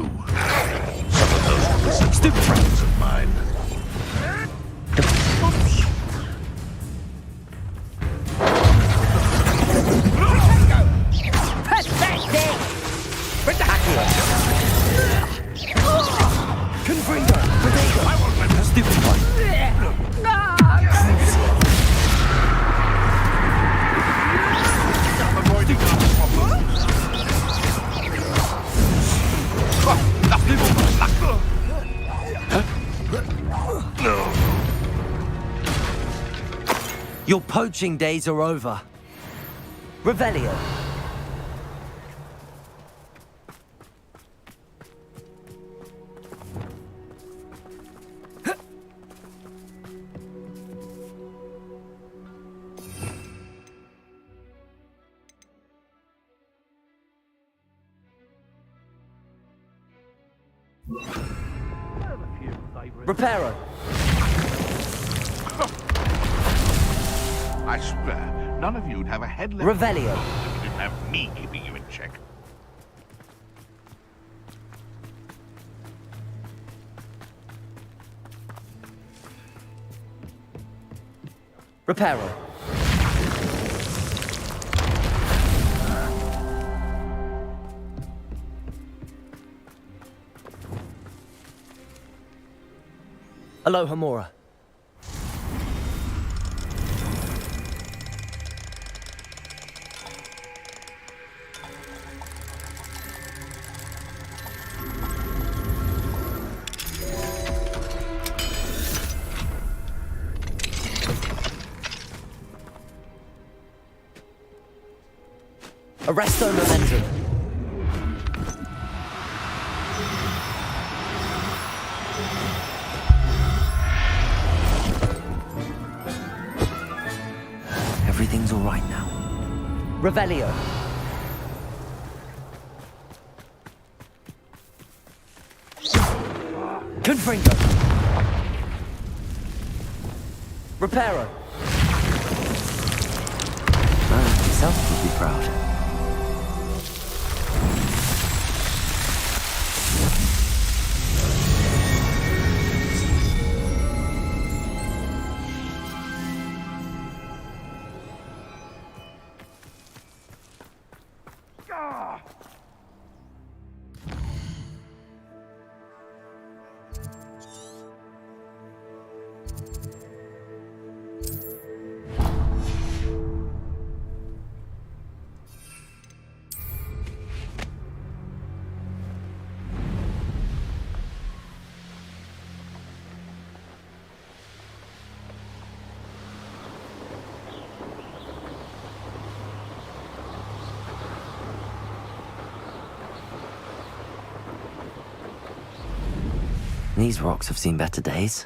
Some of those wizards were friends of mine. Pathetic! Confringo! Protego! Stupefy! Your poaching days are over. Revelio. Reparo. I swear, none of you'd have a head left. Revelio. If you didn't have me keeping you in check. Reparo. Aloha Mora. Arresto Momentum. Everything's all right now. Revelio. Confringo. Reparo. Merlin himself would be proud. These rocks have seen better days.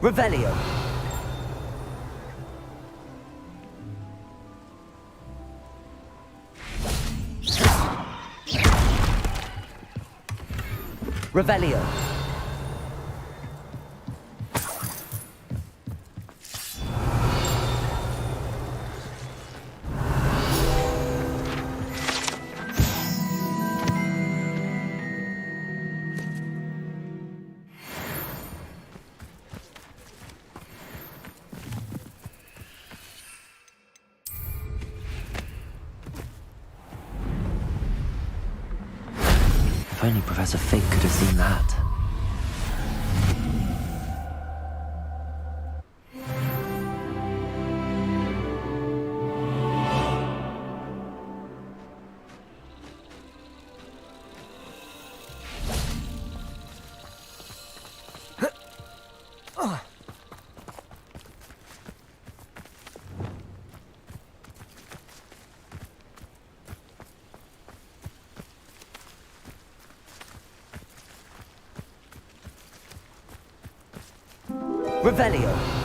Revelio. Revelio. If only Professor Fig could have seen that. Revelio.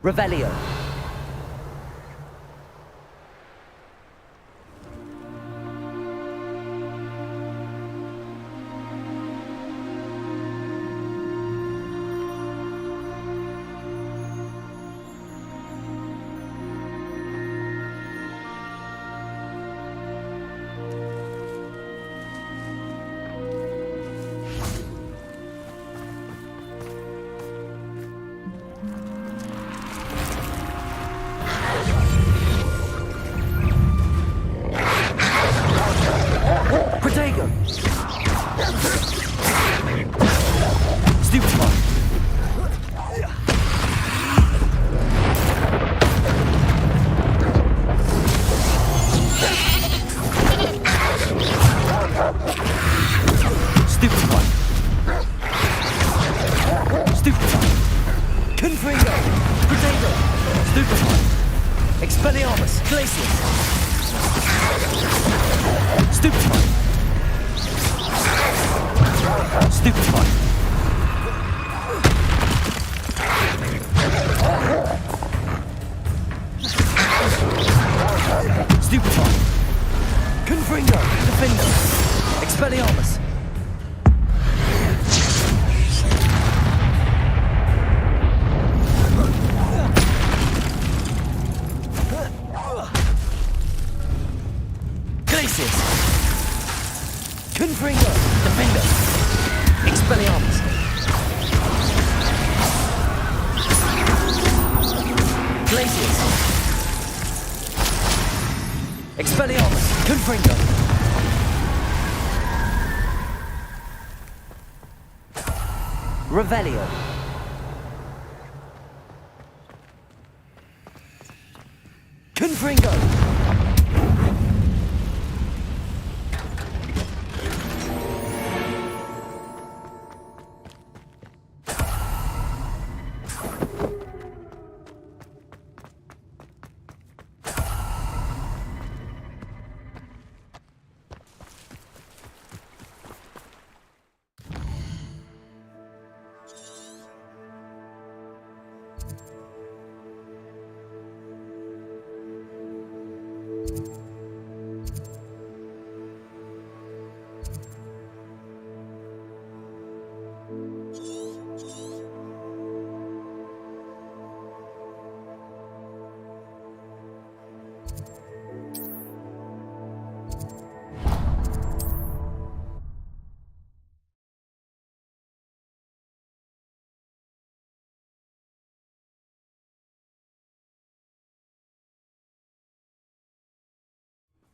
Revelio. Revelio. Confringo.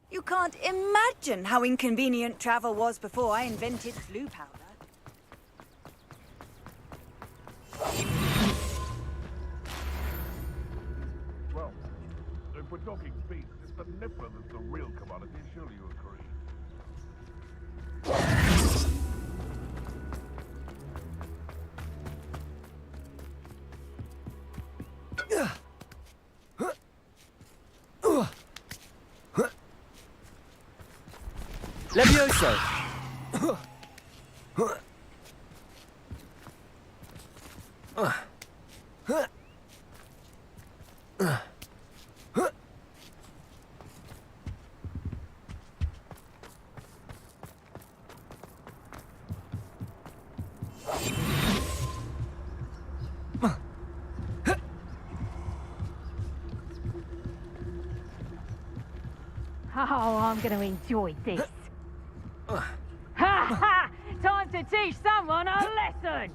You can't imagine how inconvenient travel was before I invented blue powder. Well, if if we're talking beast, it's the Niffler that's the real commodity. Surely you agree. Levioso! Oh, I'm going to enjoy this. Ha ha! Time to teach someone a lesson!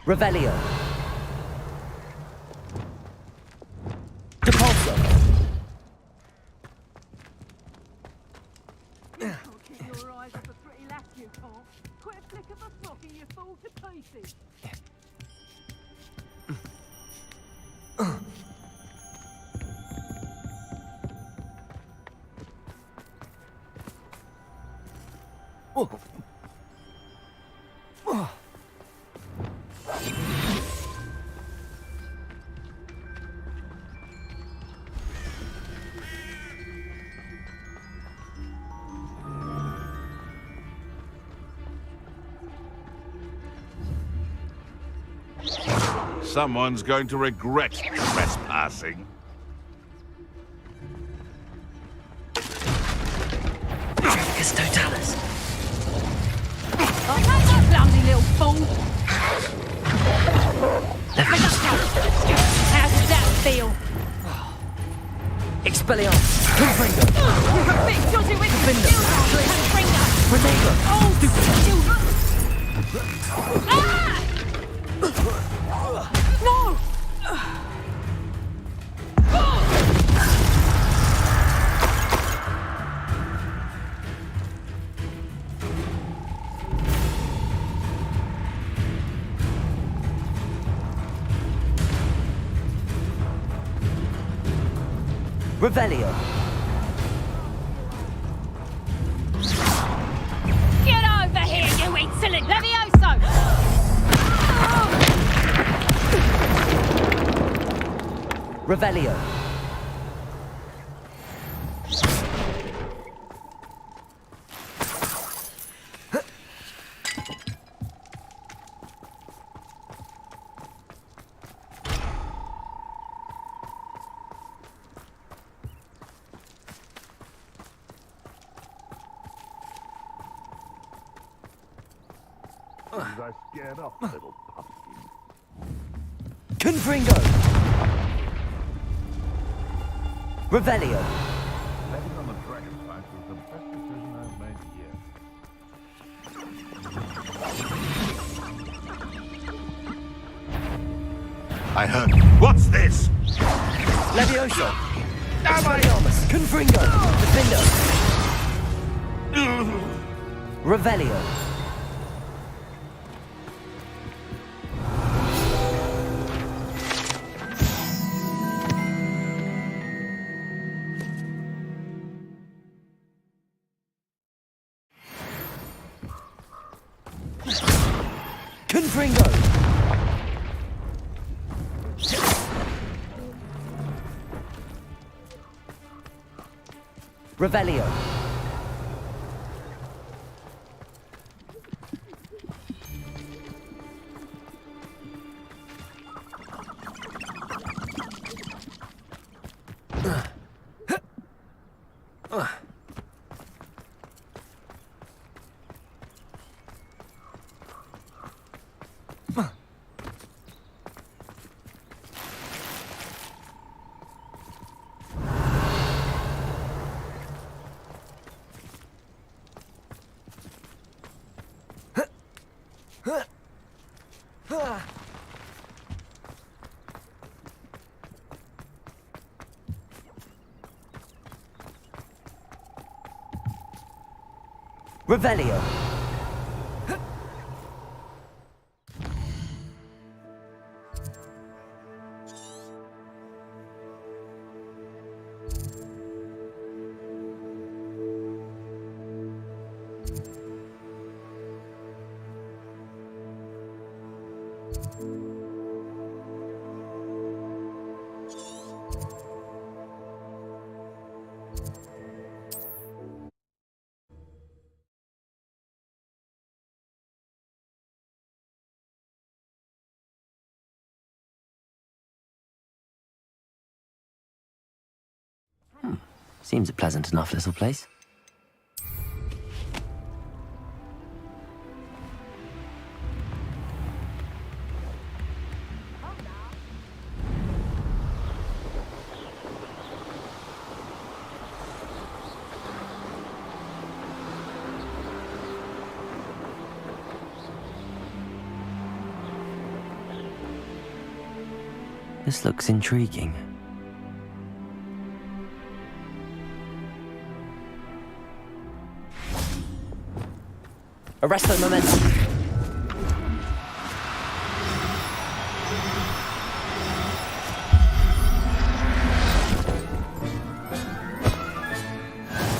Revelio. Depulso. You can't keep your eyes off a pretty lass, you can't. Quit a flick of a sock and you fall to pieces. Someone's going to regret trespassing. Dracus Totalis. Oh, you clumsy little fool! How does that feel? Expelliarmus. Confringo. Big dodgy with Confringo. Renego. Ah! No! Revelio. Get over here, you insolent Levioso! Revelio. I scared off, little pumpkin. Confringo. Revelio. Betting on the dragon fight was the best decision I've made yet. I heard. What's this? Levioso. Expelliarmus. Confringo. Defendo. Revelio. Confringo. Revelio. Revelio. Seems a pleasant enough little place. This looks intriguing. Arrest the momentum.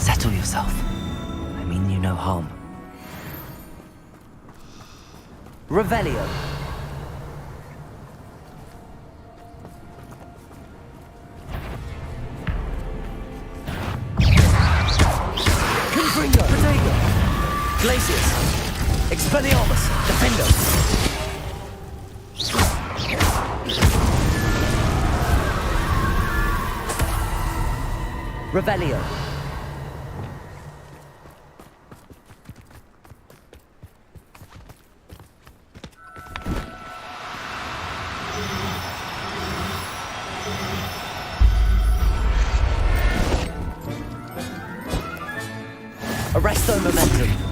Settle yourself. I mean you no harm. Revelio. Confringo. Protego. Glacius. Expelliarmus. Defender. Revelio. Arresto momentum.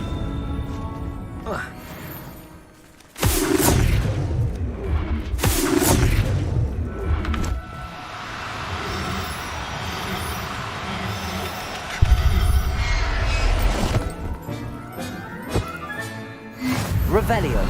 Revelio.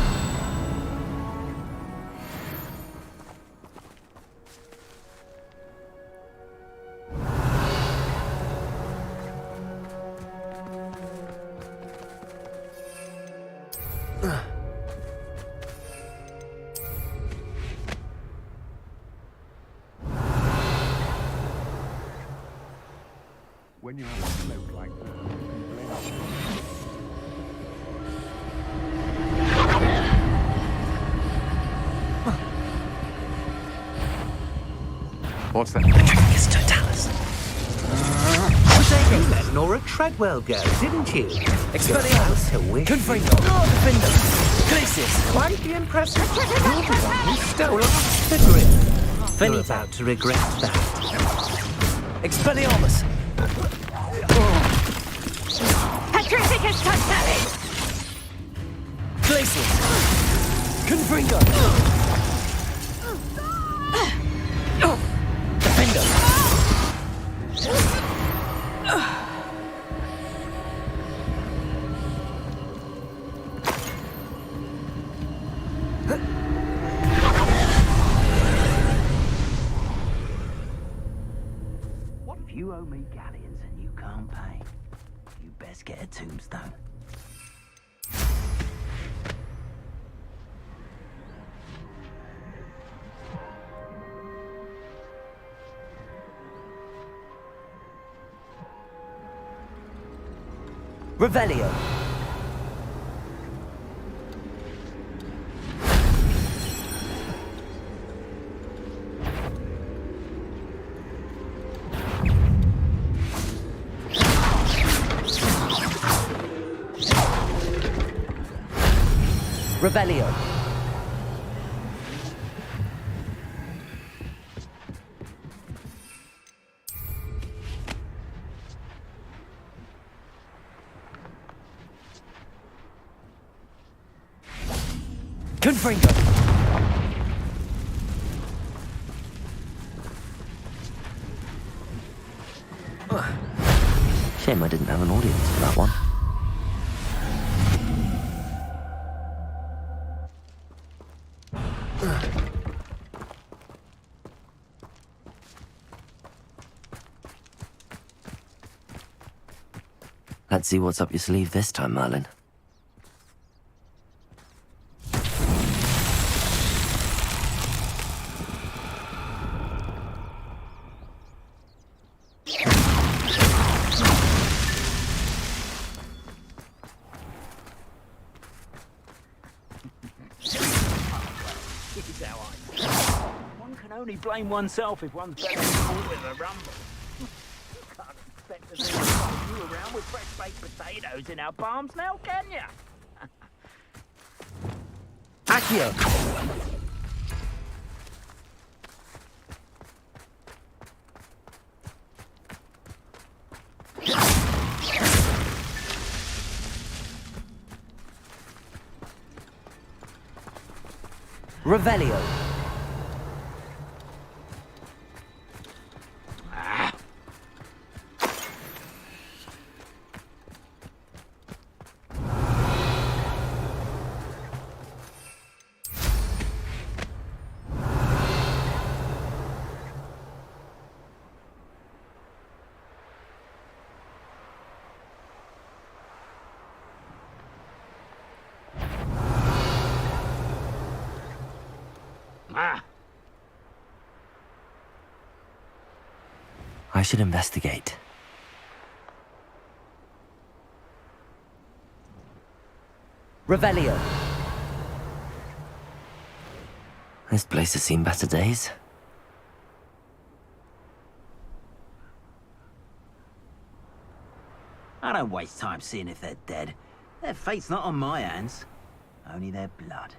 When you have a smoke like that, you blend What's that? The trick is totalis. You let Nora Treadwell go, didn't you? Expelliarmus. Confringo. Defender. Glacius. Quite the impressive. You're the one who stole our cigarette. You're about to regret that. Expelliarmus. Petrificus totalis! Glacius. Confringo. Defender. What if you owe me galleons and you can't pay? You best get a tombstone. Revelio. Revelio. Confringo. Shame I didn't have an audience for that one. Let's see what's up your sleeve this time, Merlin. This is how I... One can only blame oneself if one's better caught with a rumble. You can't expect us to follow you around with fresh baked potatoes in our palms now, can you? Accio. Revelio. I should investigate. Revelio. This place has seen better days. I don't waste time seeing if they're dead. Their fate's not on my hands. Only their blood.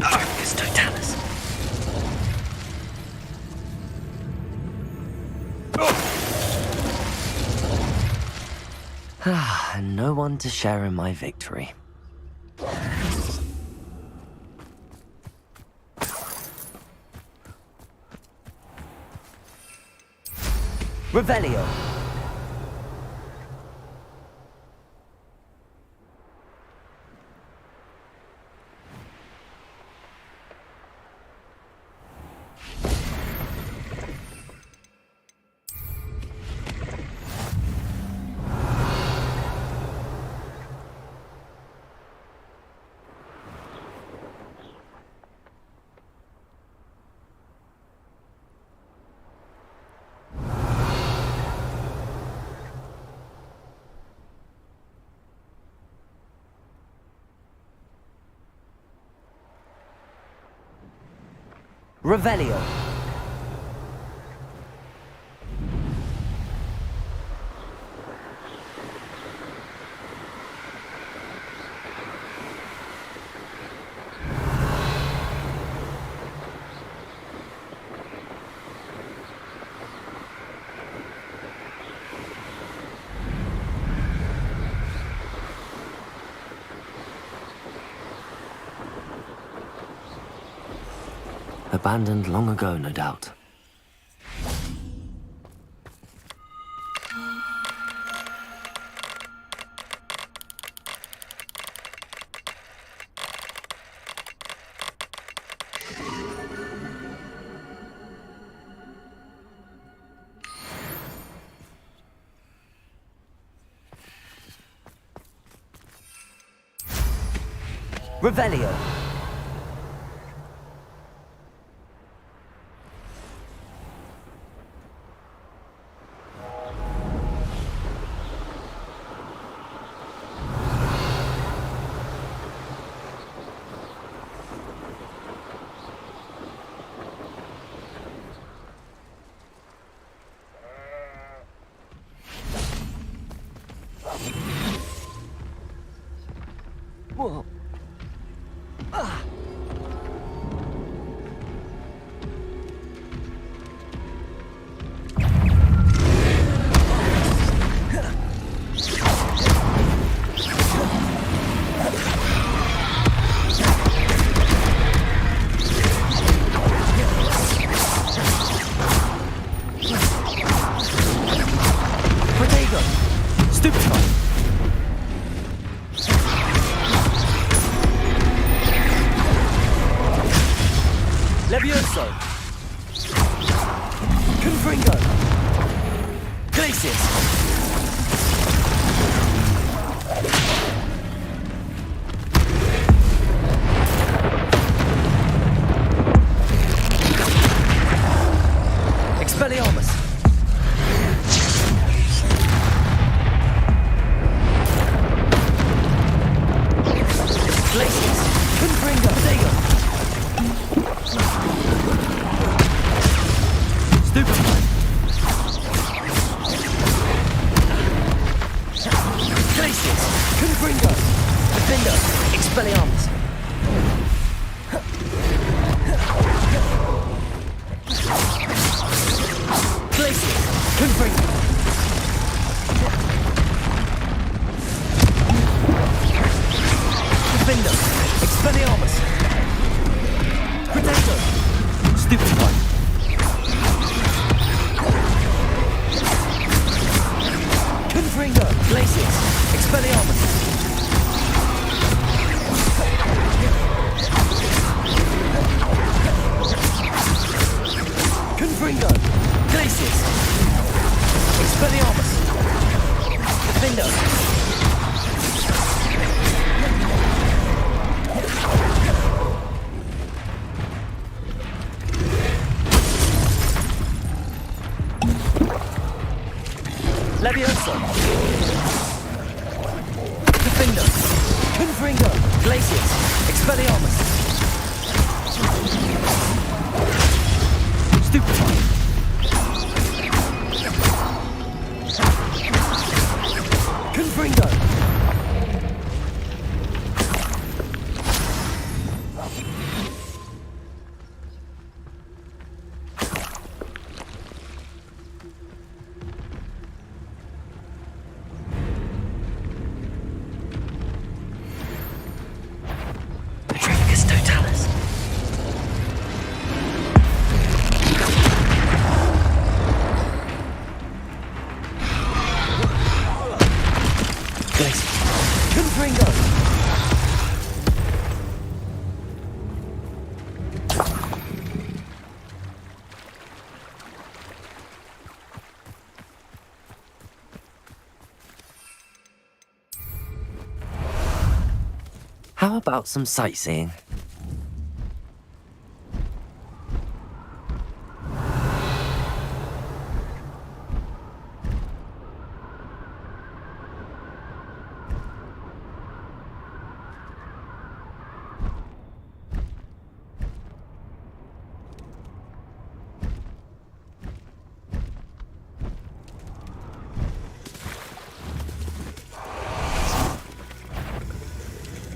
Arcus Totalis. And no one to share in my victory. Revelio. Revelio. abandoned long ago, no doubt. Revelio. Whoa. Levioso. Confringo. Glacius. Expelliarmus. Glacius. Confringo. Potato. Stupefy. Glacius. Confringo. Defendo. Expelliarmus. Glacius. Confringo. Defendo. Expelliarmus. Potato. Stupefy. Confringo. Glacius. Expelliarmus. Confringo. Glacius. Expelliarmus. Defendo. Levioso. Defendo. Confringo. Glacius. Expelliarmus. Stupefy. Confringo. Petrificus totalis. Glacius. Confringo. How about some sightseeing?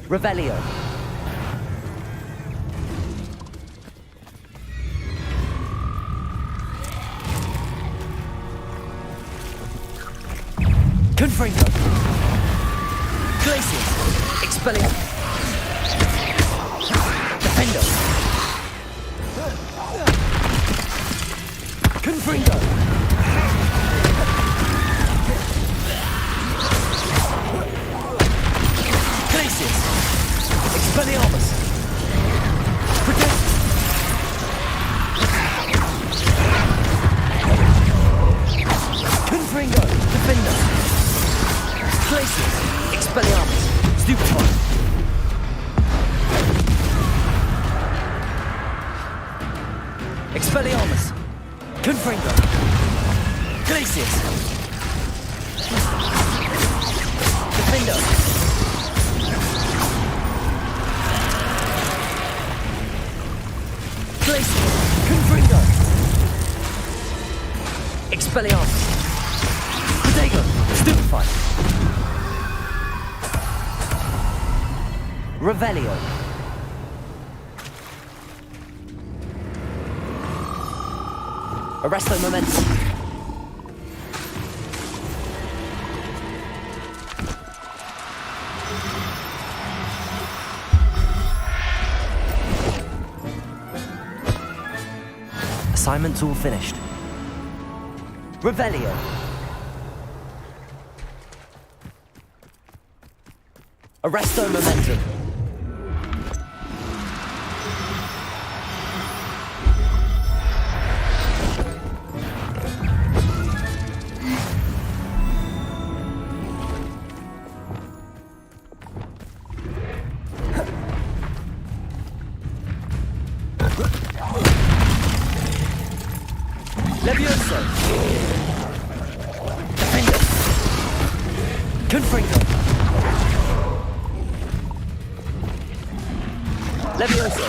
Revelio. Confringo. Glacius. Expelliarmus. Defendo. Confringo! Glacius! Expelliarmus! Protect! Confringo! Defender! Glacius! Expelliarmus! Stupefy! Expelliarmus! Confringo! Glacius! Defender! Glacius! Confringo! Expelliarmus! Protego! Stupefy! Revelio! Arresto Momentum! Assignment's all finished. Revelio! Arresto Momentum! Levioso! Defender! Confringo! Levioso!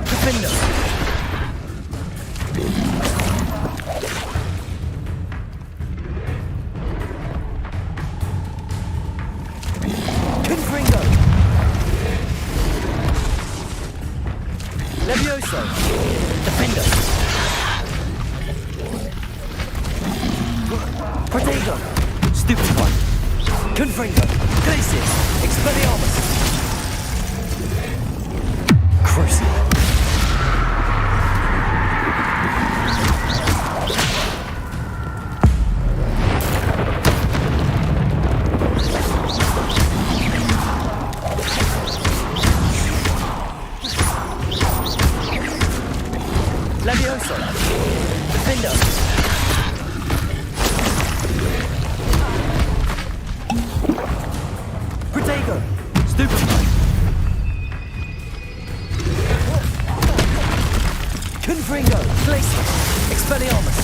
Defender! Confringo! Levioso! Defender! Protego! Stupefy! Confringo! Glacius! Expelliarmus! Crucible! Levioso! Defender! Protego! Stupefy! Confringo! Glacius! Expelliarmus!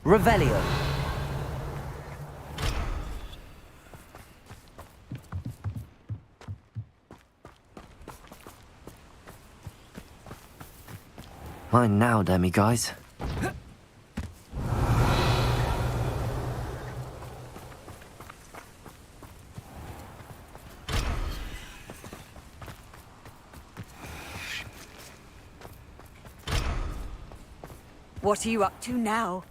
Revelio! Mine now, demi-guys. What are you up to now?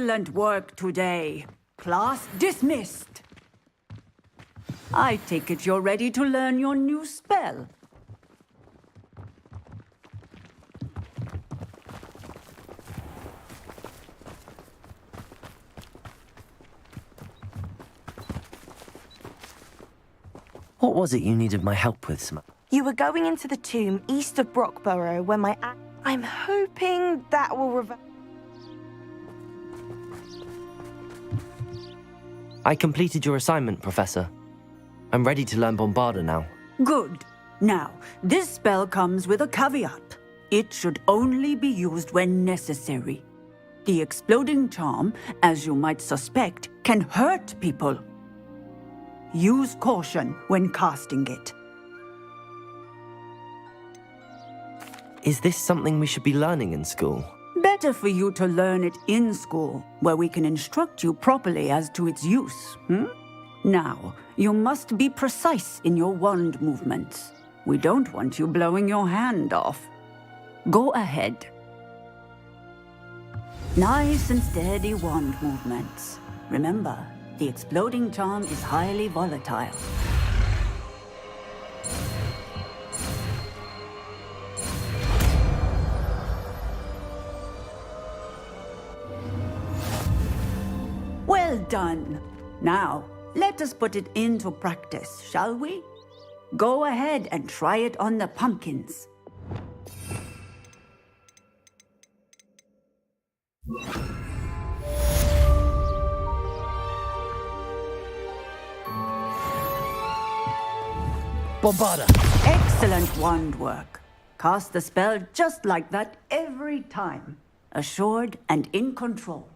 Excellent work today. Class dismissed. I take it you're ready to learn your new spell. What was it you needed my help with, Samantha? You were going into the tomb east of Brockborough when I'm hoping that will reverse. I completed your assignment, Professor. I'm ready to learn Bombarda now. Good. Now, this spell comes with a caveat. It should only be used when necessary. The exploding charm, as you might suspect, can hurt people. Use caution when casting it. Is this something we should be learning in school? Better for you to learn it in school, where we can instruct you properly as to its use. Now, you must be precise in your wand movements. We don't want you blowing your hand off. Go ahead. Nice and steady wand movements. Remember, the exploding charm is highly volatile. Well done. Now, let us put it into practice, shall we? Go ahead and try it on the pumpkins. Bombarda! Excellent wand work. Cast the spell just like that every time. Assured and in control.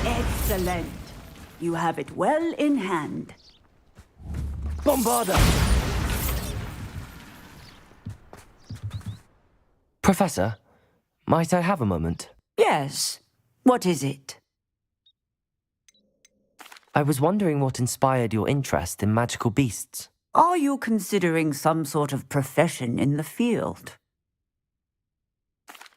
Excellent. You have it well in hand. Bombarda! Professor, might I have a moment? Yes. What is it? I was wondering what inspired your interest in magical beasts. Are you considering some sort of profession in the field?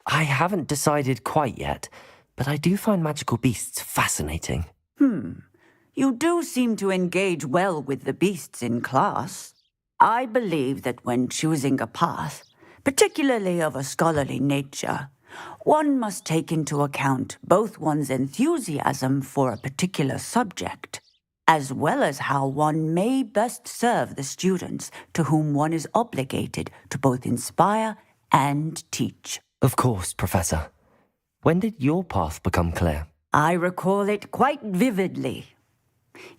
I haven't decided quite yet, but I do find magical beasts fascinating. You do seem to engage well with the beasts in class. I believe that when choosing a path, particularly of a scholarly nature, one must take into account both one's enthusiasm for a particular subject, as well as how one may best serve the students to whom one is obligated to both inspire and teach. Of course, Professor. When did your path become clear? I recall it quite vividly.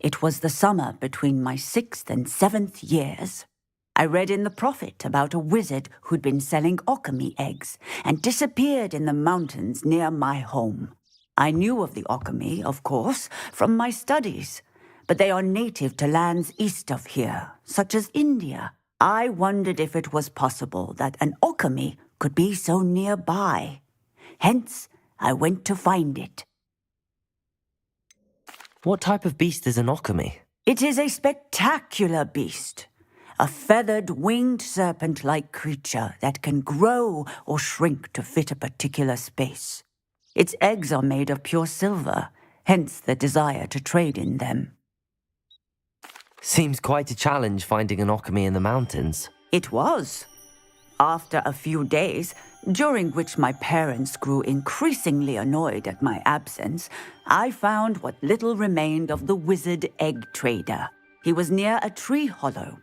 It was the summer between my 6th and 7th years. I read in the Prophet about a wizard who'd been selling alchemy eggs and disappeared in the mountains near my home. I knew of the alchemy, of course, from my studies, but they are native to lands east of here, such as India. I wondered if it was possible that an alchemy could be so nearby. Hence, I went to find it. What type of beast is an alchemy? It is a spectacular beast. A feathered, winged serpent-like creature that can grow or shrink to fit a particular space. Its eggs are made of pure silver, hence the desire to trade in them. Seems quite a challenge finding an alchemy in the mountains. It was. After a few days, during which my parents grew increasingly annoyed at my absence, I found what little remained of the wizard egg trader. He was near a tree hollow.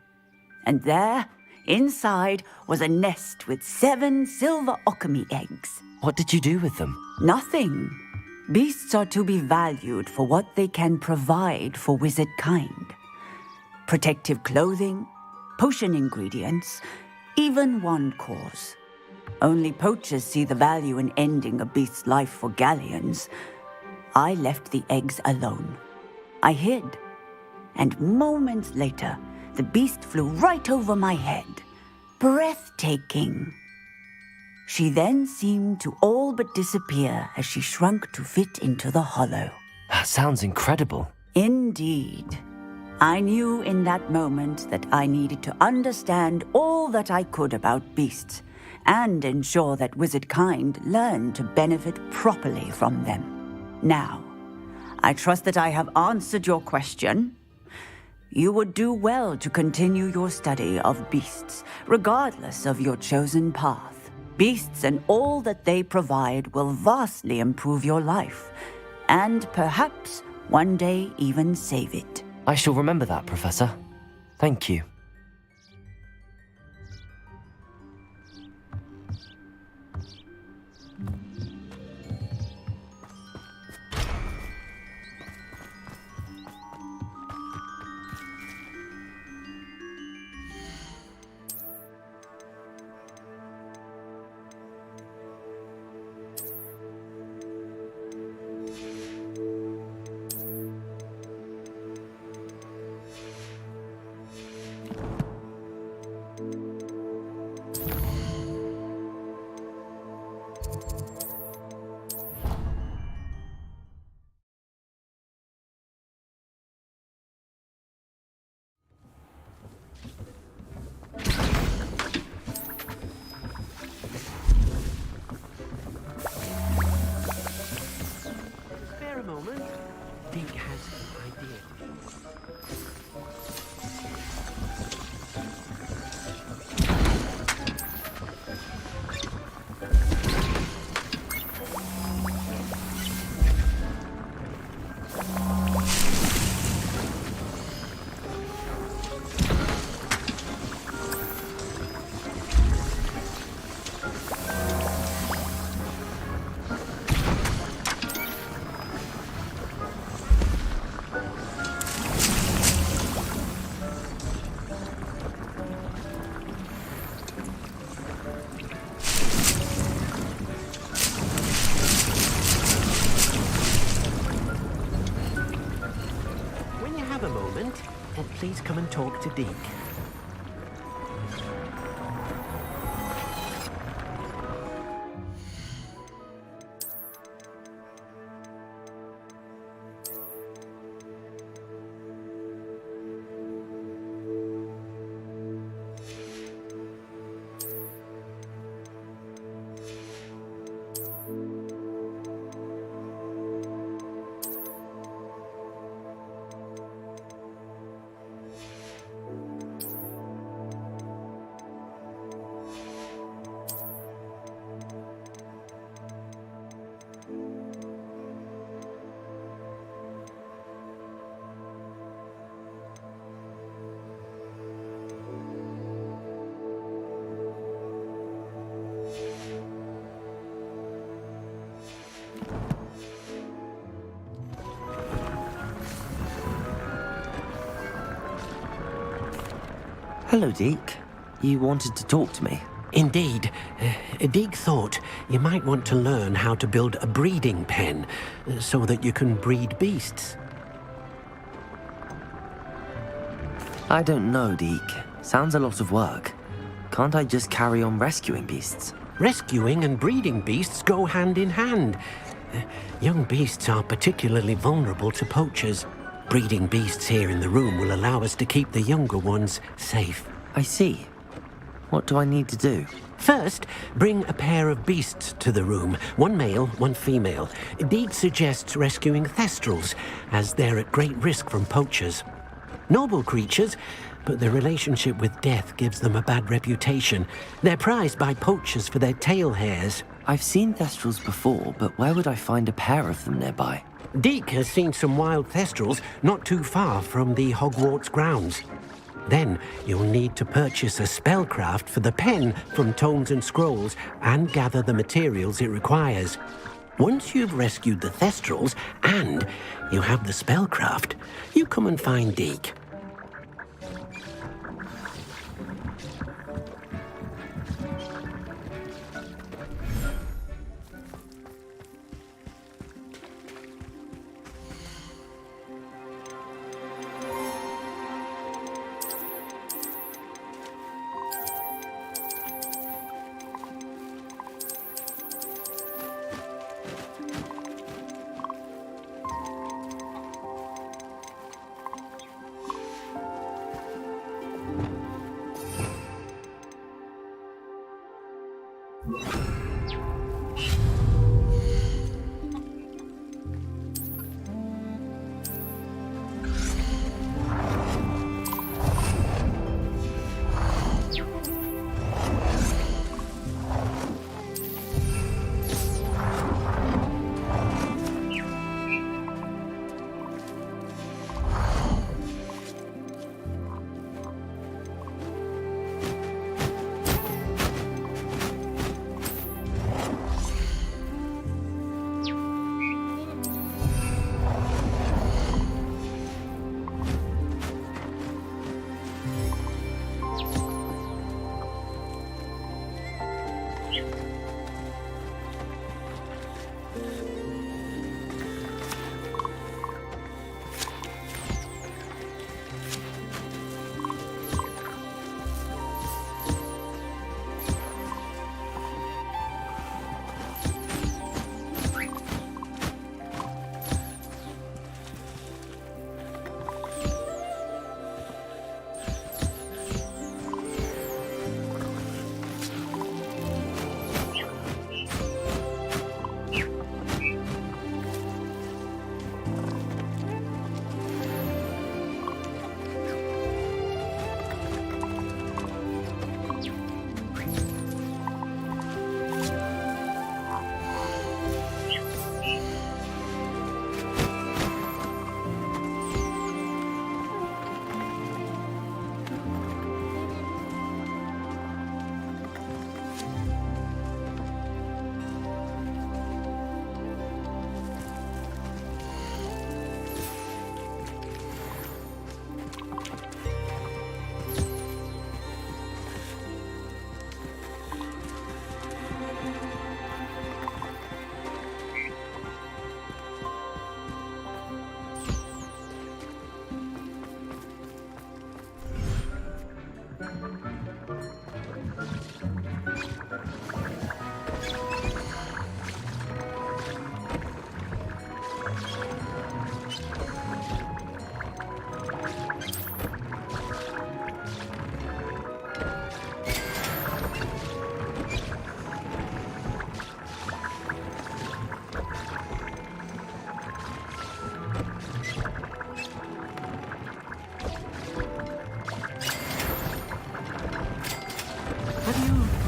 And there, inside, was a nest with 7 silver alchemy eggs. What did you do with them? Nothing. Beasts are to be valued for what they can provide for wizard kind. Protective clothing, potion ingredients, even wand cores. Only poachers see the value in ending a beast's life for galleons. I left the eggs alone. I hid. And moments later, the beast flew right over my head. breathtaking. She then seemed to all but disappear as she shrunk to fit into the hollow. That sounds incredible. Indeed. I knew in that moment that I needed to understand all that I could about beasts and ensure that wizard kind learned to benefit properly from them. Now, I trust that I have answered your question. You would do well to continue your study of beasts, regardless of your chosen path. Beasts and all that they provide will vastly improve your life, and perhaps one day even save it. I shall remember that, Professor. Thank you. Spare a moment. Deke has an idea. When you have a moment, please come and talk to Deke. Hello, Deke. You wanted to talk to me? Indeed. Deke thought you might want to learn how to build a breeding pen so that you can breed beasts. I don't know, Deke. Sounds a lot of work. Can't I just carry on rescuing beasts? Rescuing and breeding beasts go hand in hand. Young beasts are particularly vulnerable to poachers. Breeding beasts here in the room will allow us to keep the younger ones safe. I see. What do I need to do? First, bring a pair of beasts to the room. One male, one female. Deke suggests rescuing thestrals, as they're at great risk from poachers. Noble creatures, but their relationship with death gives them a bad reputation. They're prized by poachers for their tail hairs. I've seen thestrals before, but where would I find a pair of them nearby? Deke has seen some wild thestrals not too far from the Hogwarts grounds. Then you'll need to purchase a spellcraft for the pen from Tomes and Scrolls and gather the materials it requires. Once you've rescued the thestrals and you have the spellcraft, you come and find Deke.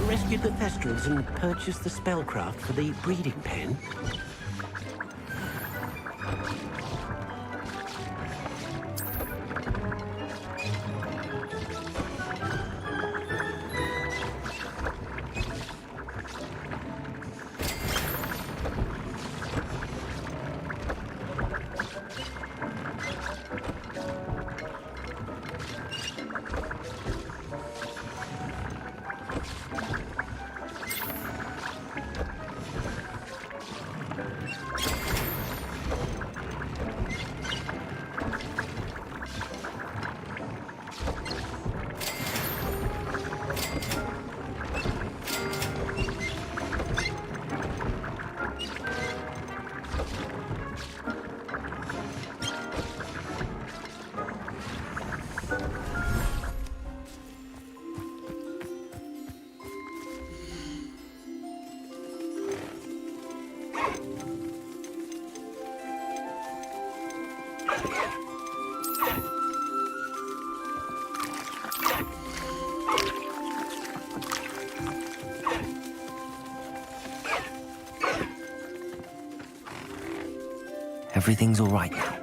Rescued the Thestrals and purchased the spellcraft for the breeding pen? Everything's all right now.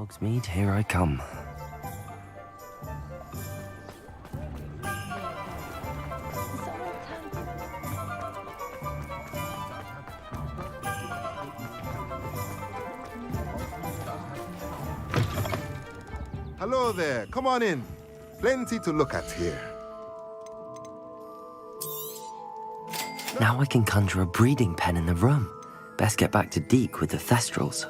Hogsmeade, here I come. Hello there. Come on in. Plenty to look at here. Now I can conjure a breeding pen in the room. Best get back to Deke with the Thestrals.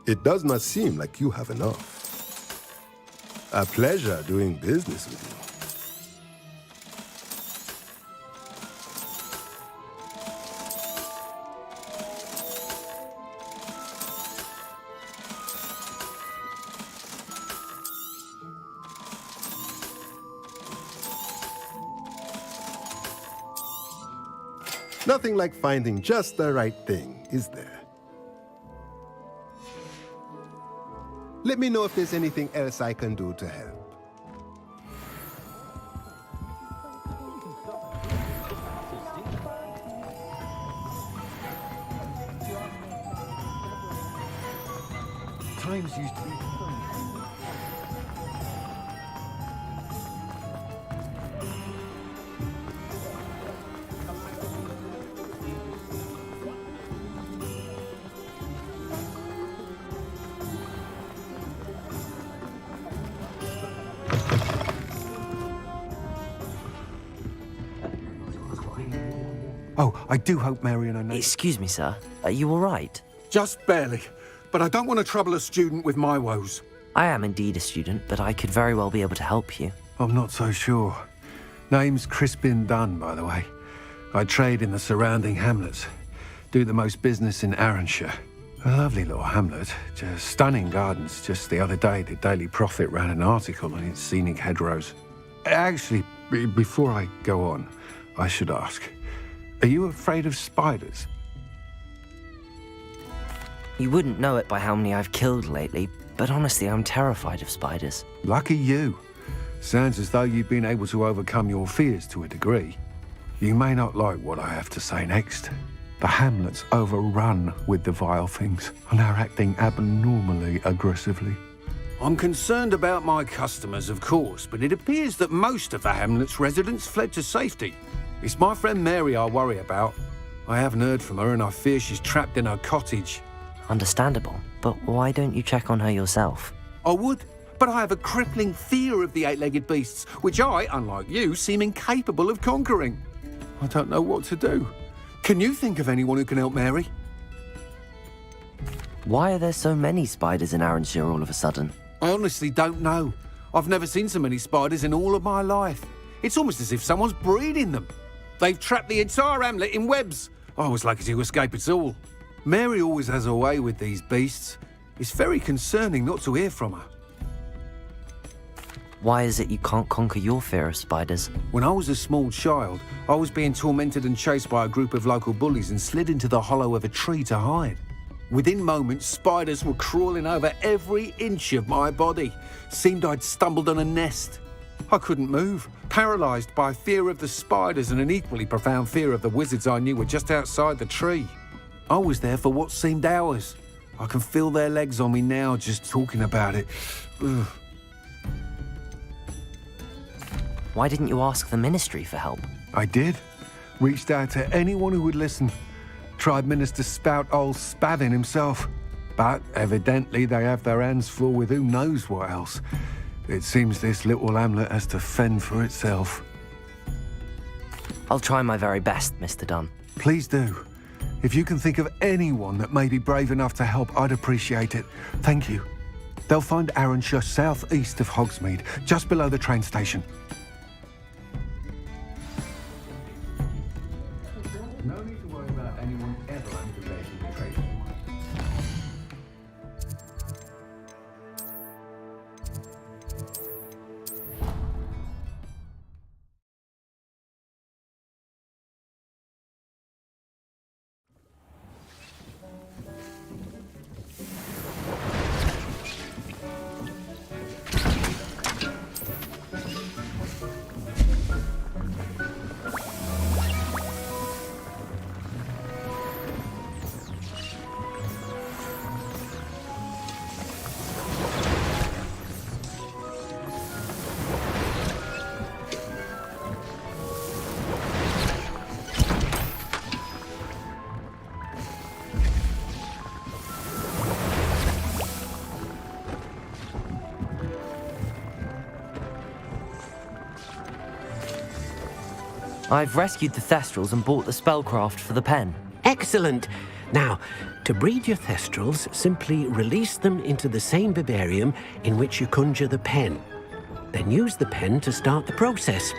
It does not seem like you have enough. A pleasure doing business with you. Nothing like finding just the right thing, is there? Let me know if there's anything else I can do to help. Times used to be... Oh, I do hope Mary and I know... Excuse me, sir. Are you all right? Just barely. But I don't want to trouble a student with my woes. I am indeed a student, but I could very well be able to help you. I'm not so sure. Name's Crispin Dunn, by the way. I trade in the surrounding hamlets. Do the most business in Arranshire. A lovely little hamlet. Just stunning gardens. Just the other day, the Daily Prophet ran an article on its scenic hedgerows. Actually, before I go on, I should ask, are you afraid of spiders? You wouldn't know it by how many I've killed lately, but honestly, I'm terrified of spiders. Lucky you. Sounds as though you've been able to overcome your fears to a degree. You may not like what I have to say next. The hamlet's overrun with the vile things, and are acting abnormally aggressively. I'm concerned about my customers, of course, but it appears that most of the hamlet's residents fled to safety. It's my friend Mary I worry about. I haven't heard from her, and I fear she's trapped in her cottage. Understandable, but why don't you check on her yourself? I would, but I have a crippling fear of the eight-legged beasts, which I, unlike you, seem incapable of conquering. I don't know what to do. Can you think of anyone who can help Mary? Why are there so many spiders in Arranshire all of a sudden? I honestly don't know. I've never seen so many spiders in all of my life. It's almost as if someone's breeding them. They've trapped the entire hamlet in webs. I was lucky to escape it all. Mary always has a way with these beasts. It's very concerning not to hear from her. Why is it you can't conquer your fear of spiders? When I was a small child, I was being tormented and chased by a group of local bullies and slid into the hollow of a tree to hide. Within moments, spiders were crawling over every inch of my body. Seemed I'd stumbled on a nest. I couldn't move, paralysed by fear of the spiders and an equally profound fear of the wizards I knew were just outside the tree. I was there for what seemed hours. I can feel their legs on me now just talking about it. Ugh. Why didn't you ask the ministry for help? I did. Reached out to anyone who would listen. Tried Minister Spout old Spavin himself. But evidently they have their hands full with who knows what else. It seems this little hamlet has to fend for itself. I'll try my very best, Mr. Dunn. Please do. If you can think of anyone that may be brave enough to help, I'd appreciate it. Thank you. They'll find Arranshire southeast of Hogsmeade, just below the train station. No need to worry about anyone ever undertaking the trade. I've rescued the Thestrals and bought the spellcraft for the pen. Excellent. Now, to breed your Thestrals, simply release them into the same vivarium in which you conjure the pen. Then use the pen to start the process.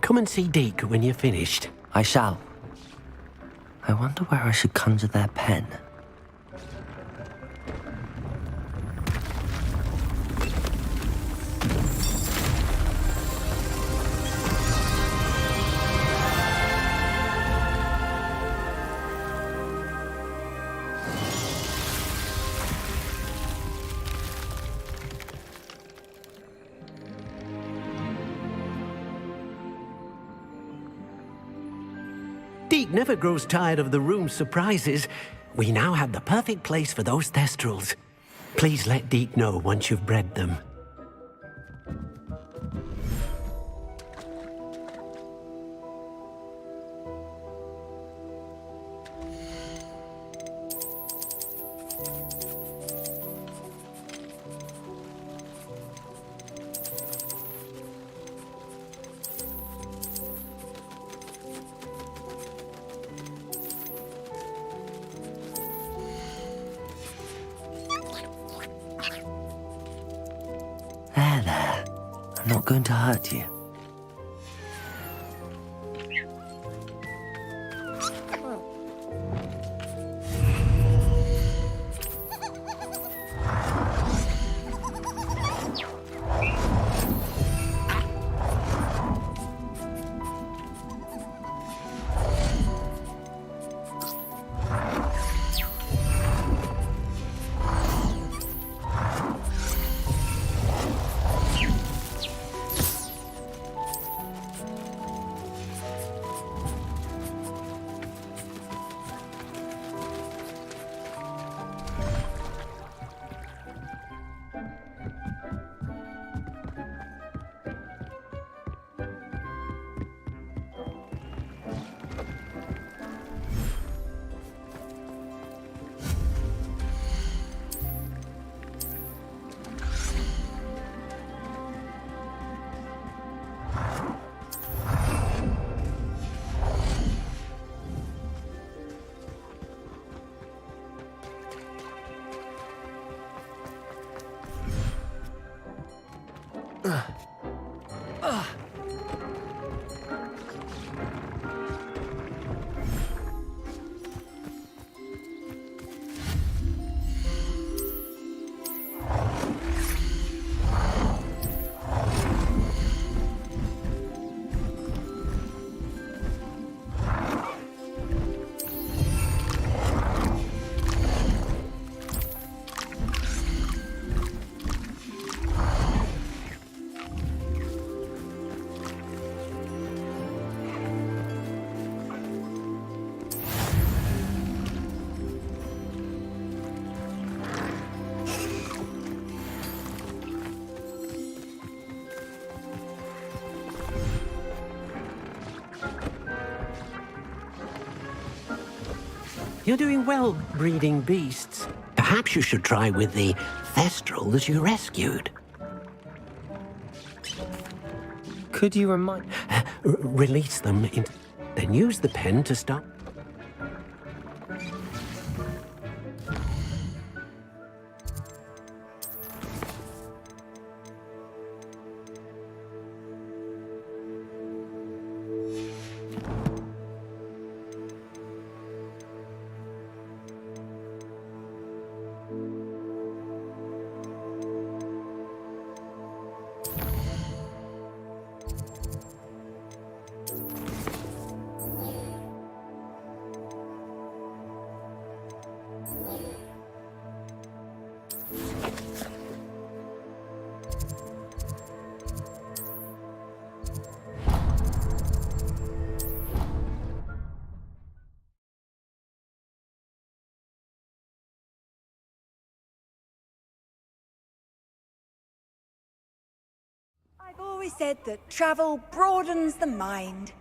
Come and see Deke when you're finished. I shall. I wonder where I should conjure their pen. Deke never grows tired of the room's surprises. We now have the perfect place for those Thestrals. Please let Deke know once you've bred them. There. I'm not going to hurt you. You're doing well breeding beasts. Perhaps you should try with the Thestrals you rescued. Could you remind... Release them, then use the pen to start... I've always said that travel broadens the mind.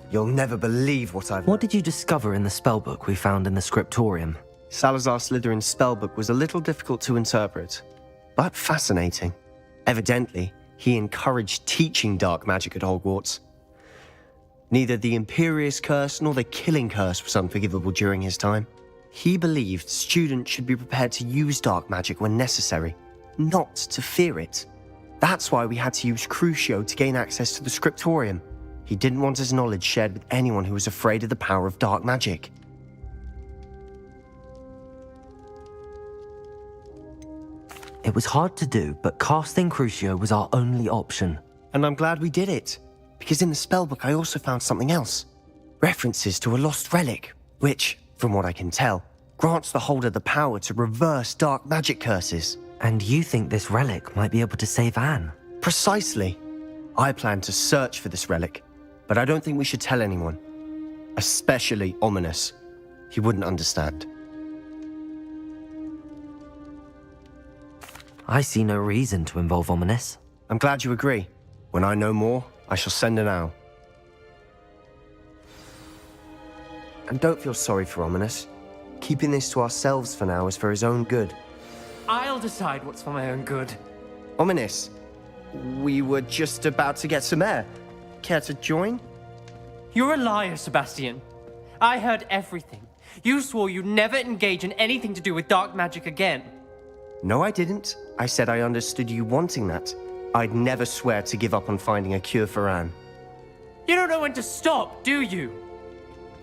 You'll never believe what I've... What did you discover in the spellbook we found in the scriptorium? Salazar Slytherin's spellbook was a little difficult to interpret, but fascinating. Evidently, he encouraged teaching dark magic at Hogwarts. Neither the Imperious Curse nor the Killing Curse was unforgivable during his time. He believed students should be prepared to use dark magic when necessary, not to fear it. That's why we had to use Crucio to gain access to the scriptorium. He didn't want his knowledge shared with anyone who was afraid of the power of dark magic. It was hard to do, but casting Crucio was our only option. And I'm glad we did it, because in the spellbook I also found something else. References to a lost relic, which, from what I can tell, grants the holder the power to reverse dark magic curses. And you think this relic might be able to save Anne? Precisely. I plan to search for this relic, but I don't think we should tell anyone. Especially Ominous. He wouldn't understand. I see no reason to involve Ominous. I'm glad you agree. When I know more, I shall send an owl. And don't feel sorry for Ominous. Keeping this to ourselves for now is for his own good. I'll decide what's for my own good. Ominous, we were just about to get some air. Care to join? You're a liar, Sebastian. I heard everything. You swore you'd never engage in anything to do with dark magic again. No, I didn't. I said I understood you wanting that. I'd never swear to give up on finding a cure for Anne. You don't know when to stop, do you?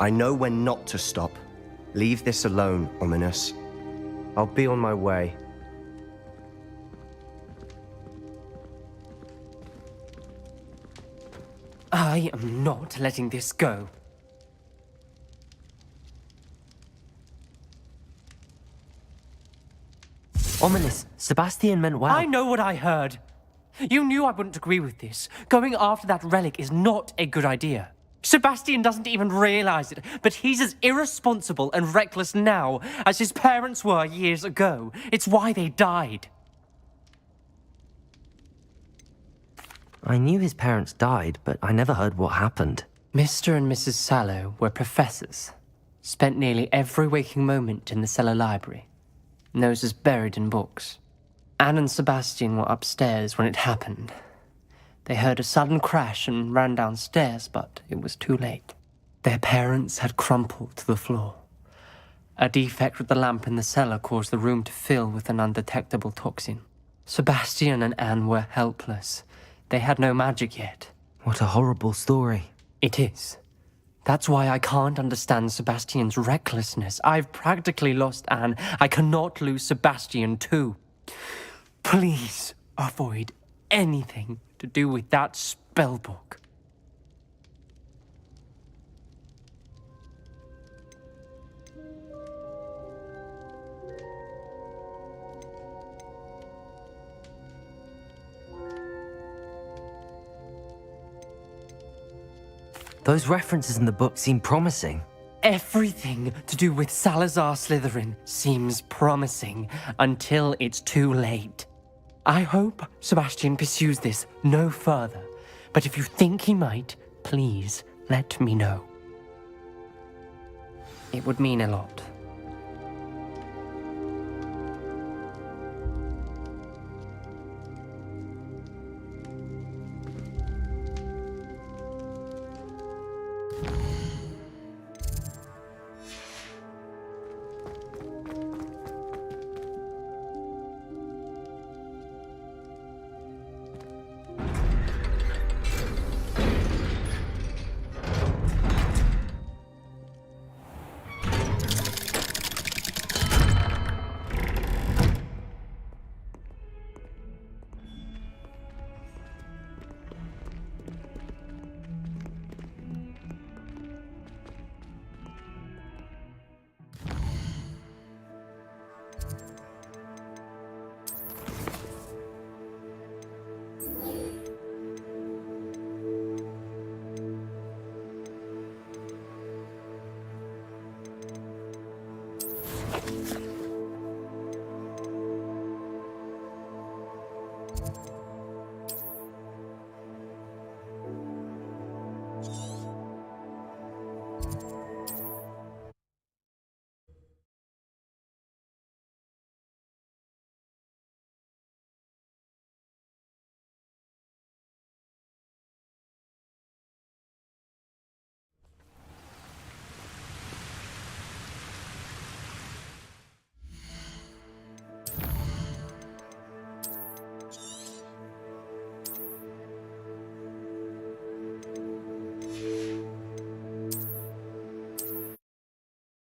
I know when not to stop. Leave this alone, Ominous. I'll be on my way. I am not letting this go. Ominous, Sebastian meant well. I know what I heard. You knew I wouldn't agree with this. Going after that relic is not a good idea. Sebastian doesn't even realize it, but he's as irresponsible and reckless now as his parents were years ago. It's why they died. I knew his parents died, but I never heard what happened. Mr. and Mrs. Sallow were professors. Spent nearly every waking moment in the cellar library. Noses buried in books. Anne and Sebastian were upstairs when it happened. They heard a sudden crash and ran downstairs, but it was too late. Their parents had crumpled to the floor. A defect with the lamp in the cellar caused the room to fill with an undetectable toxin. Sebastian and Anne were helpless. They had no magic yet. What a horrible story. It is. That's why I can't understand Sebastian's recklessness. I've practically lost Anne. I cannot lose Sebastian too. Please avoid anything to do with that spellbook. Those references in the book seem promising. Everything to do with Salazar Slytherin seems promising until it's too late. I hope Sebastian pursues this no further, but if you think he might, please let me know. It would mean a lot.